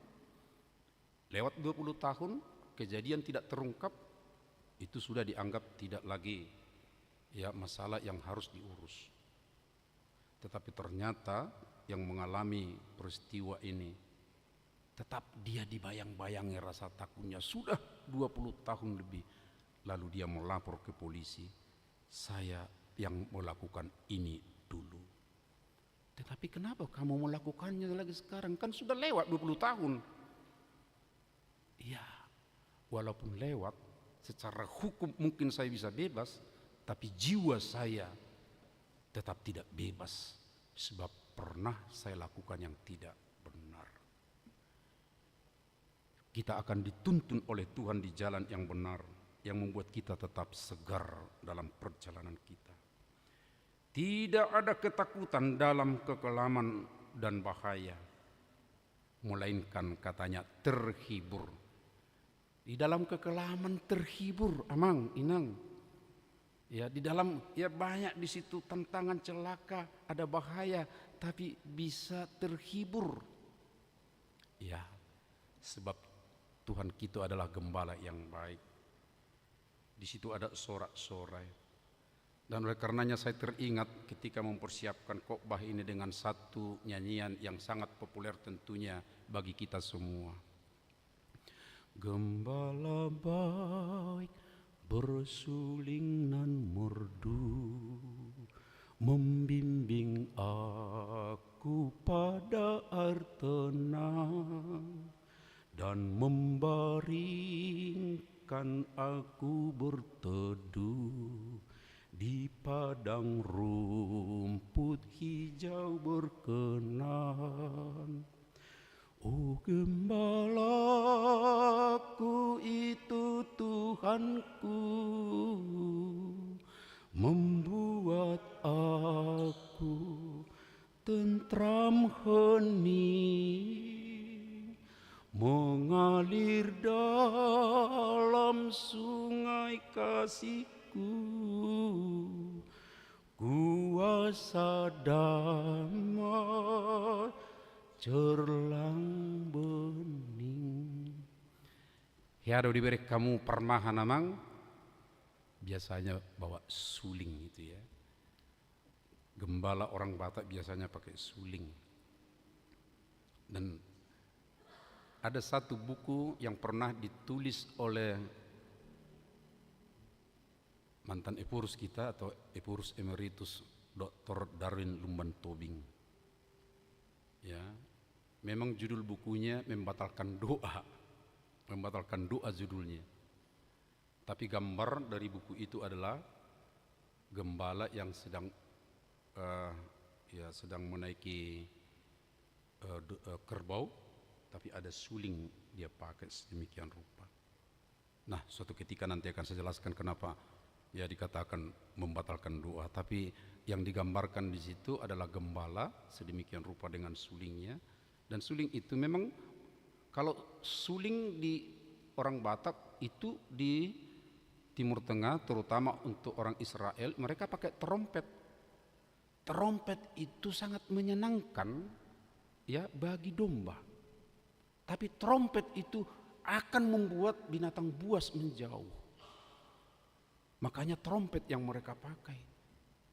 Speaker 5: lewat 20 tahun kejadian tidak terungkap, itu sudah dianggap tidak lagi, ya, masalah yang harus diurus. Tetapi ternyata yang mengalami peristiwa ini, tetap dia dibayang-bayangi rasa takutnya sudah 20 tahun lebih. Lalu dia melapor ke polisi, saya yang melakukan ini dulu. Tetapi kenapa kamu melakukannya lagi sekarang? Kan sudah lewat 20 tahun. Ya, walaupun lewat, secara hukum mungkin saya bisa bebas, tapi jiwa saya tetap tidak bebas. Sebab pernah saya lakukan yang tidak benar. Kita akan dituntun oleh Tuhan di jalan yang benar, yang membuat kita tetap segar dalam perjalanan kita. Tidak ada ketakutan dalam kekelaman dan bahaya, melainkan katanya terhibur. Di dalam kekelaman terhibur, amang, inang. Ya, di dalam, ya, banyak di situ tantangan, celaka, ada bahaya, tapi bisa terhibur. Ya, sebab Tuhan kita adalah gembala yang baik. Di situ ada sorak-sorai. Dan oleh karenanya saya teringat ketika mempersiapkan khotbah ini dengan satu nyanyian yang sangat populer tentunya bagi kita semua. Gembala baik bersuling nan merdu, membimbing aku pada air tenang, dan membaringkan aku berteduh di padang rumput hijau berkenan. Oh, gembalaku itu Tuhanku, membuat aku tentram hening, mengalir dalam sungai kasihku, kuasa damai cerlang bening. Ya, ada diberi kamu permahan namang, biasanya bawa suling itu, ya. Gembala orang Batak biasanya pakai suling. Dan ada satu buku yang pernah ditulis oleh mantan Epurus kita atau Epurus Emeritus Dr. Darwin Lumban Tobing. Ya, memang judul bukunya membatalkan doa judulnya. Tapi gambar dari buku itu adalah gembala yang sedang menaiki kerbau, tapi ada suling dia pakai sedemikian rupa. Nah, suatu ketika nanti akan saya jelaskan kenapa ya dikatakan membatalkan doa. Tapi yang digambarkan di situ adalah gembala sedemikian rupa dengan sulingnya. Dan suling itu memang, kalau suling di orang Batak itu di Timur Tengah, terutama untuk orang Israel, mereka pakai trompet. Trompet itu sangat menyenangkan ya bagi domba. Tapi trompet itu akan membuat binatang buas menjauh. Makanya trompet yang mereka pakai.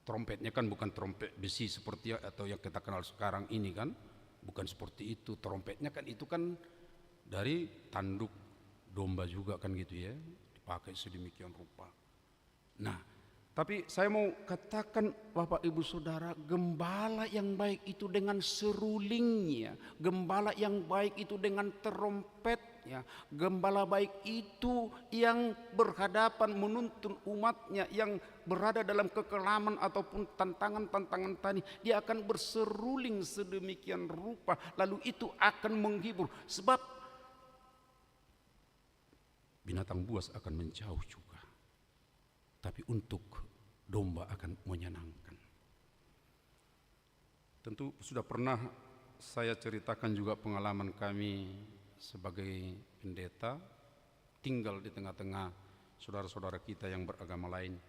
Speaker 5: Trompetnya kan bukan trompet besi seperti atau yang kita kenal sekarang ini kan. Bukan seperti itu. Trompetnya kan itu kan dari tanduk domba juga kan gitu ya. Dipakai sedemikian rupa. Nah, tapi saya mau katakan Bapak Ibu Saudara, gembala yang baik itu dengan serulingnya, gembala yang baik itu dengan trompetnya, gembala baik itu yang berhadapan menuntun umatnya yang berada dalam kekelaman ataupun tantangan-tantangan tadi, dia akan berseruling sedemikian rupa, lalu itu akan menghibur, sebab binatang buas akan menjauh juga. Tapi untuk domba akan menyenangkan. Tentu sudah pernah saya ceritakan juga pengalaman kami sebagai pendeta tinggal di tengah-tengah saudara-saudara kita yang beragama lain.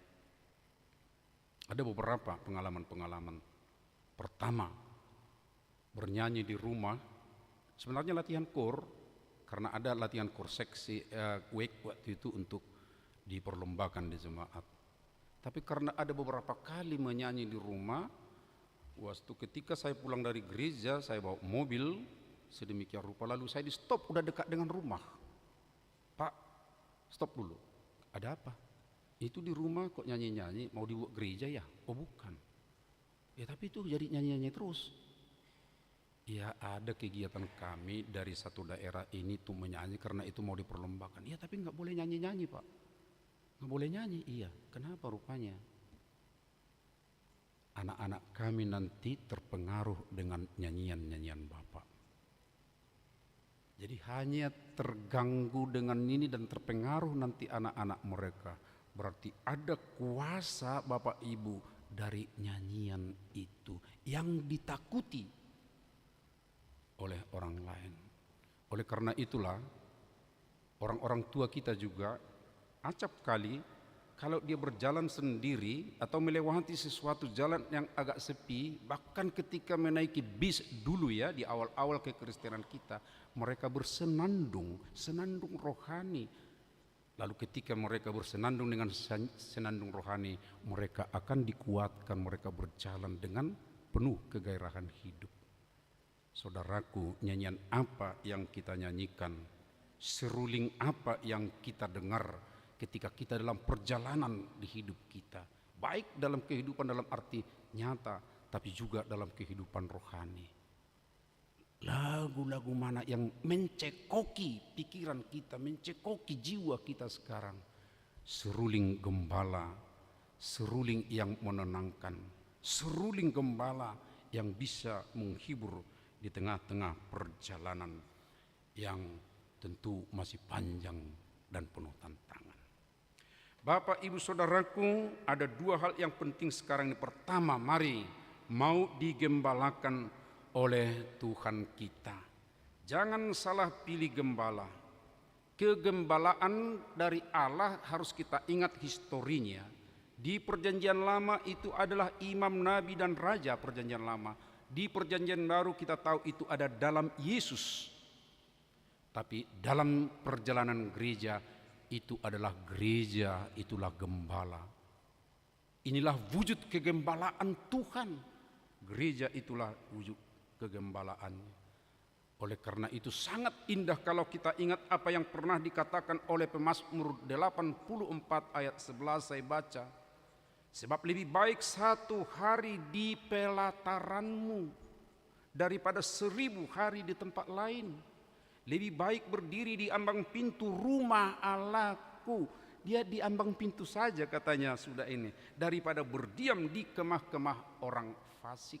Speaker 5: Ada beberapa pengalaman-pengalaman. Pertama, bernyanyi di rumah, sebenarnya latihan kor, karena ada latihan kor seksi wake waktu itu untuk diperlombakan di jemaat. Tapi karena ada beberapa kali menyanyi di rumah, waktu ketika saya pulang dari gereja, saya bawa mobil sedemikian rupa, lalu saya di stop, udah dekat dengan rumah. Pak, stop dulu. Ada apa? Itu di rumah kok nyanyi-nyanyi, mau dibawa gereja ya? Oh bukan. Ya tapi itu jadi nyanyi-nyanyi terus. Ya ada kegiatan kami dari satu daerah ini tuh menyanyi karena itu mau diperlombakan. Ya tapi nggak boleh nyanyi-nyanyi Pak. Nggak boleh nyanyi, iya. Kenapa rupanya? Anak-anak kami nanti terpengaruh dengan nyanyian-nyanyian Bapak. Jadi hanya terganggu dengan ini dan terpengaruh nanti anak-anak mereka. Berarti ada kuasa Bapak Ibu dari nyanyian itu yang ditakuti oleh orang lain. Oleh karena itulah orang-orang tua kita juga acap kali kalau dia berjalan sendiri atau melewati sesuatu jalan yang agak sepi, bahkan ketika menaiki bis dulu ya di awal-awal kekristenan kita, mereka bersenandung, senandung rohani. Lalu ketika mereka bersenandung dengan senandung rohani, mereka akan dikuatkan, mereka berjalan dengan penuh kegairahan hidup. Saudaraku, nyanyian apa yang kita nyanyikan? Seruling apa yang kita dengar ketika kita dalam perjalanan di hidup kita, baik dalam kehidupan dalam arti nyata, tapi juga dalam kehidupan rohani. Lagu-lagu mana yang mencekoki pikiran kita, mencekoki jiwa kita sekarang? Seruling gembala, seruling yang menenangkan, seruling gembala yang bisa menghibur di tengah-tengah perjalanan yang tentu masih panjang dan penuh tantangan. Bapak Ibu Saudaraku, ada dua hal yang penting sekarang ini. Pertama, mari mau digembalakan oleh Tuhan kita. Jangan salah pilih gembala. Kegembalaan dari Allah harus kita ingat historinya. Di perjanjian lama itu adalah imam, nabi dan raja perjanjian lama. Di perjanjian baru kita tahu itu ada dalam Yesus. Tapi dalam perjalanan gereja itu adalah gereja, itulah gembala. Inilah wujud kegembalaan Tuhan. Gereja itulah wujud kegembalaannya. Oleh karena itu sangat indah kalau kita ingat apa yang pernah dikatakan oleh Pemazmur 84 ayat 11 saya baca. Sebab lebih baik satu hari di pelataranmu daripada 1000 hari di tempat lain. Lebih baik berdiri di ambang pintu rumah Allahku. Dia di ambang pintu saja katanya sudah ini. Daripada berdiam di kemah-kemah orang fasik.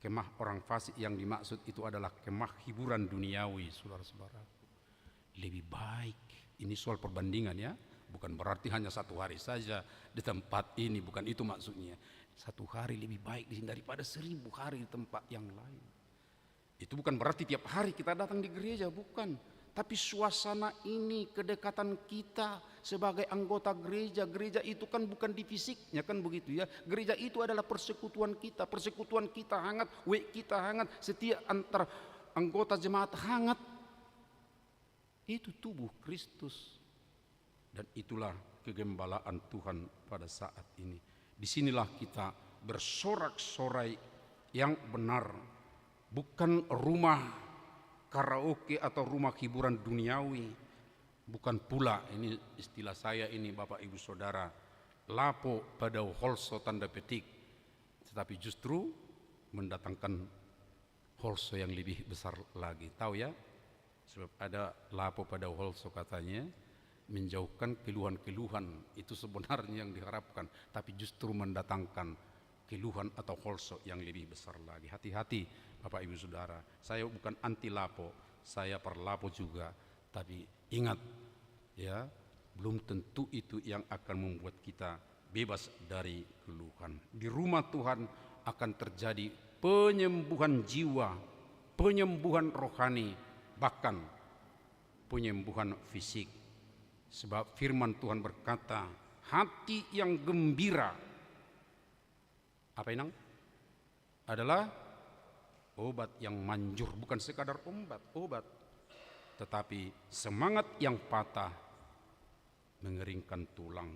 Speaker 5: Kemah orang fasik yang dimaksud itu adalah kemah hiburan duniawi, saudara-saudara. Lebih baik, ini soal perbandingan ya. Bukan berarti hanya satu hari saja di tempat ini, bukan itu maksudnya. Satu hari lebih baik di sini daripada 1000 hari di tempat yang lain. Itu bukan berarti tiap hari kita datang di gereja, bukan. Tapi suasana ini, kedekatan kita sebagai anggota gereja. Gereja itu kan bukan di fisiknya, kan begitu ya. Gereja itu adalah persekutuan kita. Persekutuan kita hangat, kita hangat, setia antar anggota jemaat hangat. Itu tubuh Kristus. Dan itulah kegembalaan Tuhan pada saat ini. Disinilah kita bersorak-sorai yang benar. Bukan rumah karaoke atau rumah hiburan duniawi. Bukan pula, ini istilah saya ini Bapak Ibu Saudara, lapo pada holso tanda petik. Tetapi justru mendatangkan holso yang lebih besar lagi. Tahu ya? Sebab ada lapo pada holso katanya, menjauhkan keluhan-keluhan. Itu sebenarnya yang diharapkan. Tapi justru mendatangkan keluhan atau holso yang lebih besar lagi. Hati-hati Bapak Ibu Saudara. Saya bukan anti lapo, saya per lapo juga. Tapi ingat ya, belum tentu itu yang akan membuat kita bebas dari keluhan. Di rumah Tuhan akan terjadi penyembuhan jiwa, penyembuhan rohani, bahkan penyembuhan fisik. Sebab firman Tuhan berkata, hati yang gembira, apa ini? Adalah obat yang manjur, bukan sekadar obat, tetapi semangat yang patah mengeringkan tulang.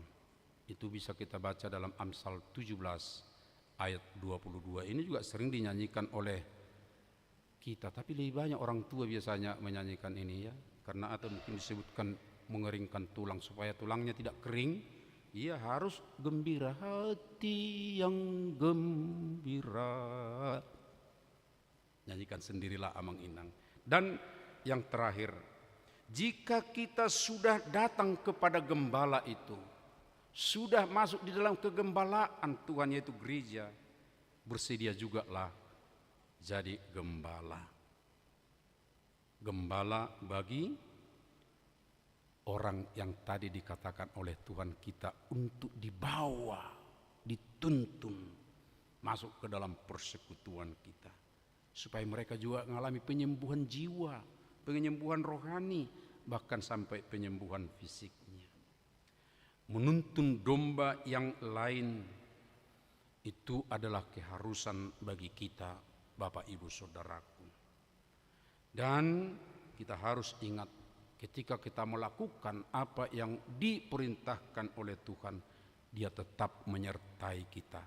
Speaker 5: Itu bisa kita baca dalam Amsal 17 ayat 22. Ini juga sering dinyanyikan oleh kita, tapi lebih banyak orang tua biasanya menyanyikan ini ya, karena atau mungkin disebutkan mengeringkan tulang supaya tulangnya tidak kering. Ia harus gembira, hati yang gembira. Nyanyikan sendirilah Amang Inang. Dan yang terakhir, jika kita sudah datang kepada gembala itu, sudah masuk di dalam kegembalaan Tuhan yaitu gereja, bersedia jugalah jadi gembala. Gembala bagi orang yang tadi dikatakan oleh Tuhan kita untuk dibawa, dituntun masuk ke dalam persekutuan kita. Supaya mereka juga mengalami penyembuhan jiwa, penyembuhan rohani, bahkan sampai penyembuhan fisiknya. Menuntun domba yang lain itu adalah keharusan bagi kita, Bapak Ibu Saudaraku. Dan kita harus ingat, ketika kita melakukan apa yang diperintahkan oleh Tuhan, Dia tetap menyertai kita,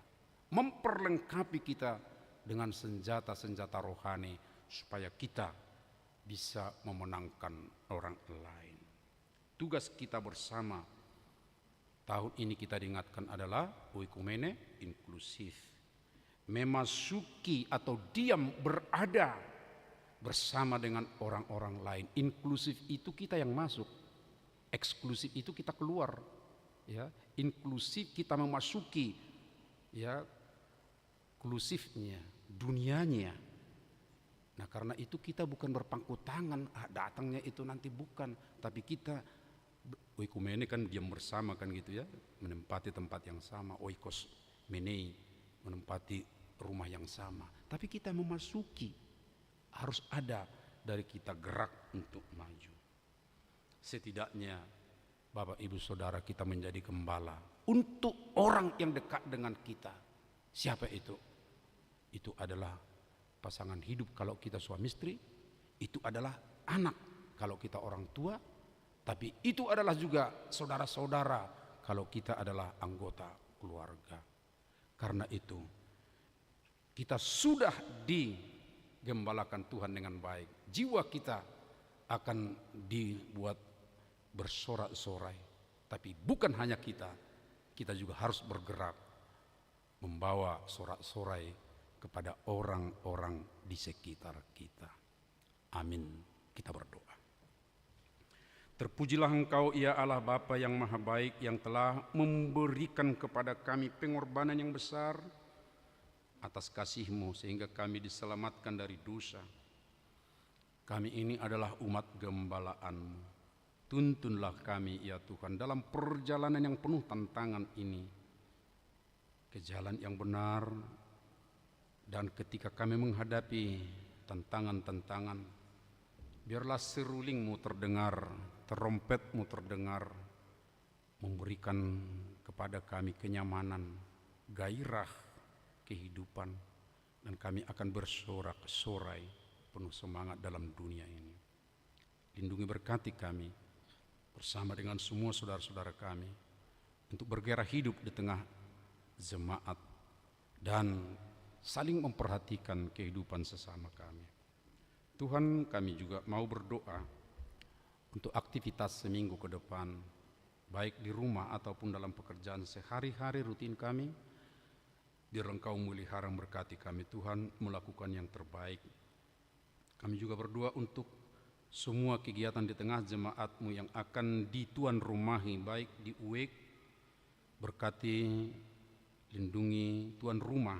Speaker 5: memperlengkapi kita dengan senjata-senjata rohani supaya kita bisa memenangkan orang lain. Tugas kita bersama tahun ini kita diingatkan adalah oikumene inklusif. Memasuki atau diam berada bersama dengan orang-orang lain. Inklusif itu kita yang masuk, eksklusif itu kita keluar. Ya, inklusif kita memasuki, ya, inklusifnya, dunianya. Nah, karena itu kita bukan berpangku tangan, datangnya itu nanti bukan, tapi kita oikumene kan diam bersama kan gitu ya, menempati tempat yang sama, oikos menei, menempati rumah yang sama. Tapi kita memasuki, harus ada dari kita gerak untuk maju. Setidaknya Bapak Ibu Saudara kita menjadi gembala untuk orang yang dekat dengan kita. Siapa itu? Itu adalah pasangan hidup kalau kita suami istri, itu adalah anak kalau kita orang tua, tapi itu adalah juga saudara-saudara kalau kita adalah anggota keluarga. Karena itu kita sudah digembalakan Tuhan dengan baik. Jiwa kita akan dibuat bersorak-sorai. Tapi bukan hanya kita juga harus bergerak membawa sorak-sorai kepada orang-orang di sekitar kita. Amin. Kita berdoa. Terpujilah Engkau ya Allah Bapa yang Maha Baik, yang telah memberikan kepada kami pengorbanan yang besar atas kasih-Mu sehingga kami diselamatkan dari dosa. Kami ini adalah umat gembala-Mu. Tuntunlah kami ya Tuhan dalam perjalanan yang penuh tantangan ini ke jalan yang benar. Dan ketika kami menghadapi tantangan-tantangan, Biarlah serulingmu terdengar, terompetmu terdengar, memberikan kepada kami kenyamanan, gairah kehidupan, dan kami akan bersorak-sorai penuh semangat dalam dunia ini. Lindungi berkati kami bersama dengan semua saudara-saudara kami untuk bergairah hidup di tengah jemaat dan saling memperhatikan kehidupan sesama kami. Tuhan, kami juga mau berdoa untuk aktivitas seminggu ke depan, baik di rumah ataupun dalam pekerjaan sehari-hari rutin kami. Biar Engkau melihara berkati kami Tuhan, melakukan yang terbaik. Kami juga berdoa untuk semua kegiatan di tengah jemaat-Mu yang akan dituan rumahi, baik di UEK, berkati, lindungi tuan rumah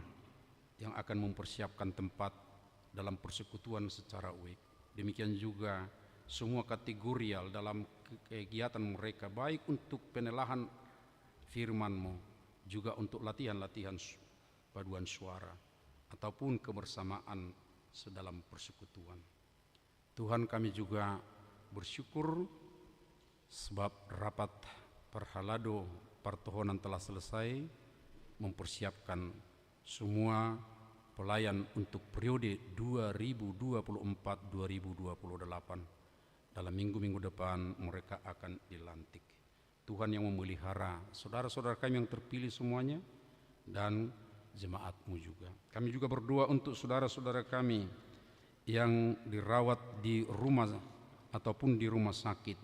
Speaker 5: yang akan mempersiapkan tempat dalam persekutuan secara UEK. Demikian juga semua kategorial dalam kegiatan mereka, baik untuk penelahan firman-Mu, juga untuk latihan-latihan paduan suara, ataupun kebersamaan sedalam persekutuan. Tuhan, kami juga bersyukur sebab rapat Perhalado Partohonan telah selesai, mempersiapkan semua pelayan untuk periode 2024-2028. Dalam minggu-minggu depan mereka akan dilantik. Tuhan yang memelihara saudara-saudara kami yang terpilih semuanya dan jemaat-Mu juga. Kami juga berdoa untuk saudara-saudara kami yang dirawat di rumah ataupun di rumah sakit,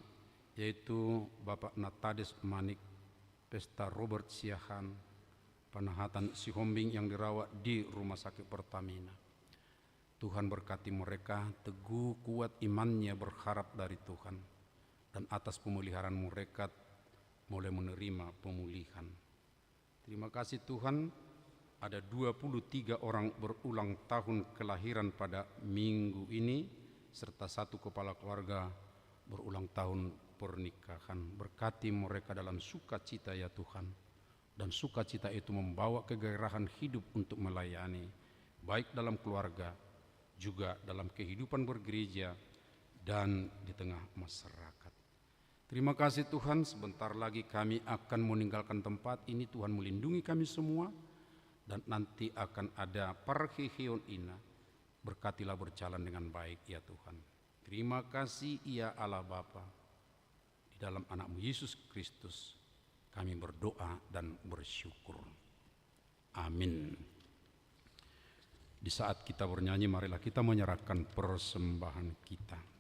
Speaker 5: yaitu Bapak Natades Manik, Pesta Robert Siahan, Panahatan Sihombing yang dirawat di Rumah Sakit Pertamina. Tuhan berkati mereka, teguh kuat imannya berharap dari Tuhan, dan atas pemeliharaan mereka mulai menerima pemulihan. Terima kasih Tuhan, ada 23 orang berulang tahun kelahiran pada minggu ini, serta 1 kepala keluarga berulang tahun pernikahan. Berkati mereka dalam sukacita ya Tuhan. Dan sukacita itu membawa kegairahan hidup untuk melayani, baik dalam keluarga, juga dalam kehidupan bergereja, dan di tengah masyarakat. Terima kasih Tuhan, sebentar lagi kami akan meninggalkan tempat ini. Tuhan melindungi kami semua, dan nanti akan ada parhihion ina. Berkatilah berjalan dengan baik ya Tuhan. Terima kasih ya Allah Bapa, di dalam anak-Mu Yesus Kristus kami berdoa dan bersyukur. Amin. Di saat kita bernyanyi, marilah kita menyerahkan persembahan kita.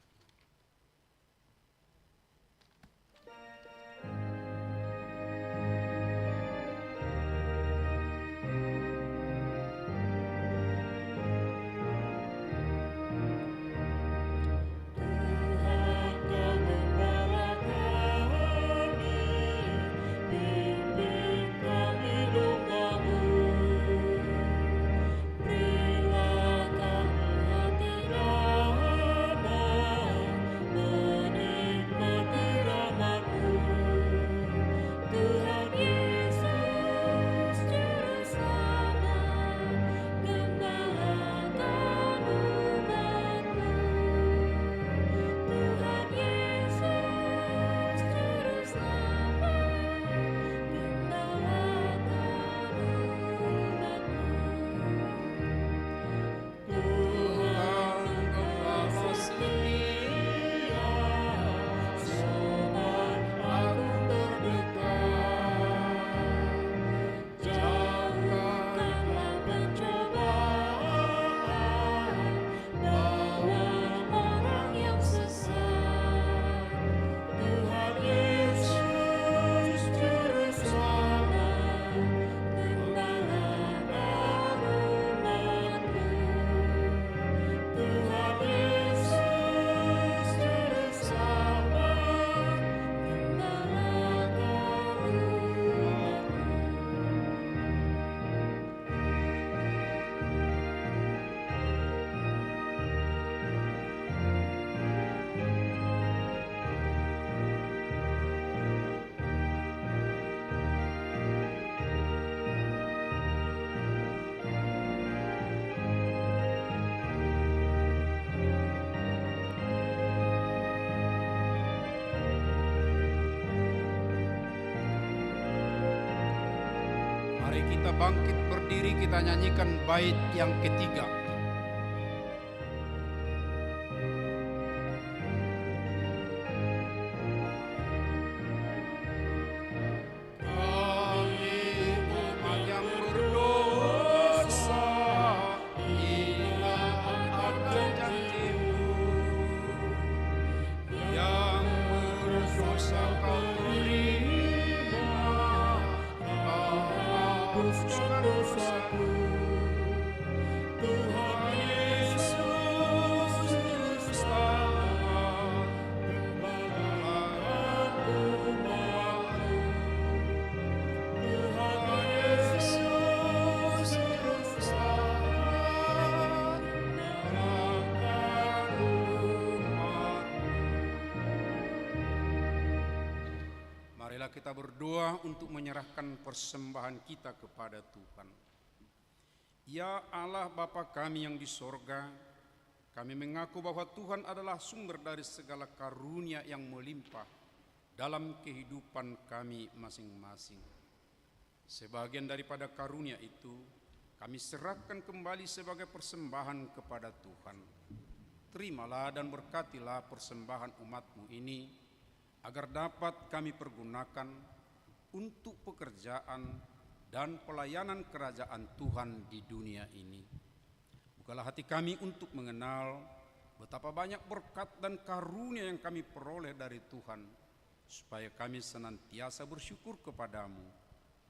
Speaker 6: Berilah kami hati damai
Speaker 5: Mari kita bangkit berdiri, kita nyanyikan bait yang ketiga. Kita berdoa untuk menyerahkan persembahan kita kepada Tuhan. Ya Allah Bapa kami yang di sorga, kami mengaku bahwa Tuhan adalah sumber dari segala karunia yang melimpah dalam kehidupan kami masing-masing. Sebagian daripada karunia itu kami serahkan kembali sebagai persembahan kepada Tuhan. Terimalah dan berkatilah persembahan umat-Mu ini, agar dapat kami pergunakan untuk pekerjaan dan pelayanan kerajaan Tuhan di dunia ini. Bukalah hati kami untuk mengenal betapa banyak berkat dan karunia yang kami peroleh dari Tuhan, supaya kami senantiasa bersyukur kepadamu.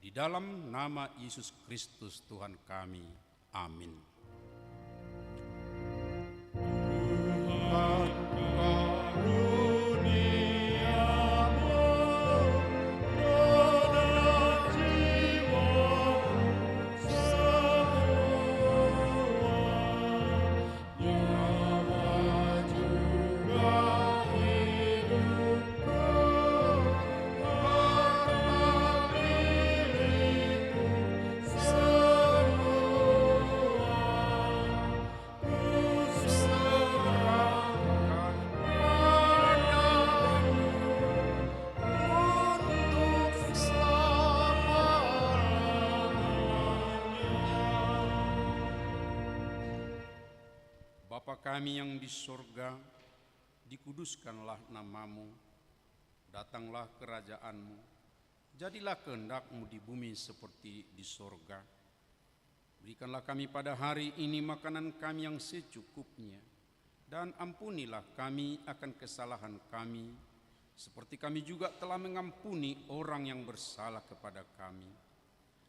Speaker 5: Di dalam nama Yesus Kristus Tuhan kami. Amin. Bapa kami yang di sorga, dikuduskanlah namamu, datanglah kerajaanmu, jadilah kehendak-Mu di bumi seperti di sorga. Berikanlah kami pada hari ini makanan kami yang secukupnya, dan ampunilah kami akan kesalahan kami, seperti kami juga telah mengampuni orang yang bersalah kepada kami.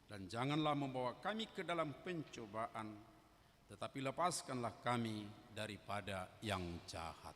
Speaker 5: Dan janganlah membawa kami ke dalam pencobaan, tetapi lepaskanlah kami daripada yang jahat.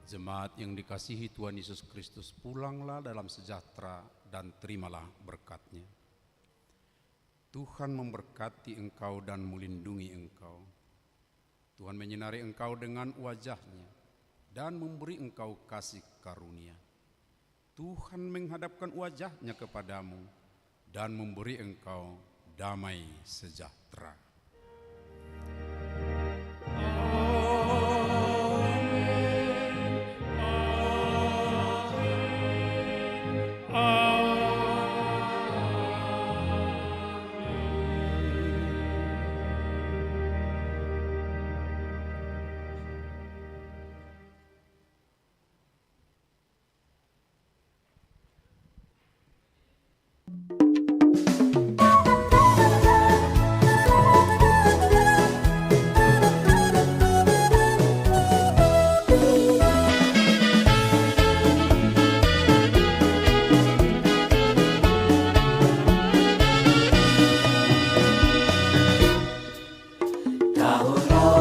Speaker 5: Jemaat yang dikasihi Tuhan Yesus Kristus, pulanglah dalam sejahtera dan terimalah berkat-Nya. Tuhan memberkati engkau dan melindungi engkau. Tuhan menyinari engkau dengan wajah-Nya dan memberi engkau kasih karunia. Tuhan menghadapkan wajah-Nya kepadamu dan memberi engkau damai sejahtera.
Speaker 6: Sahur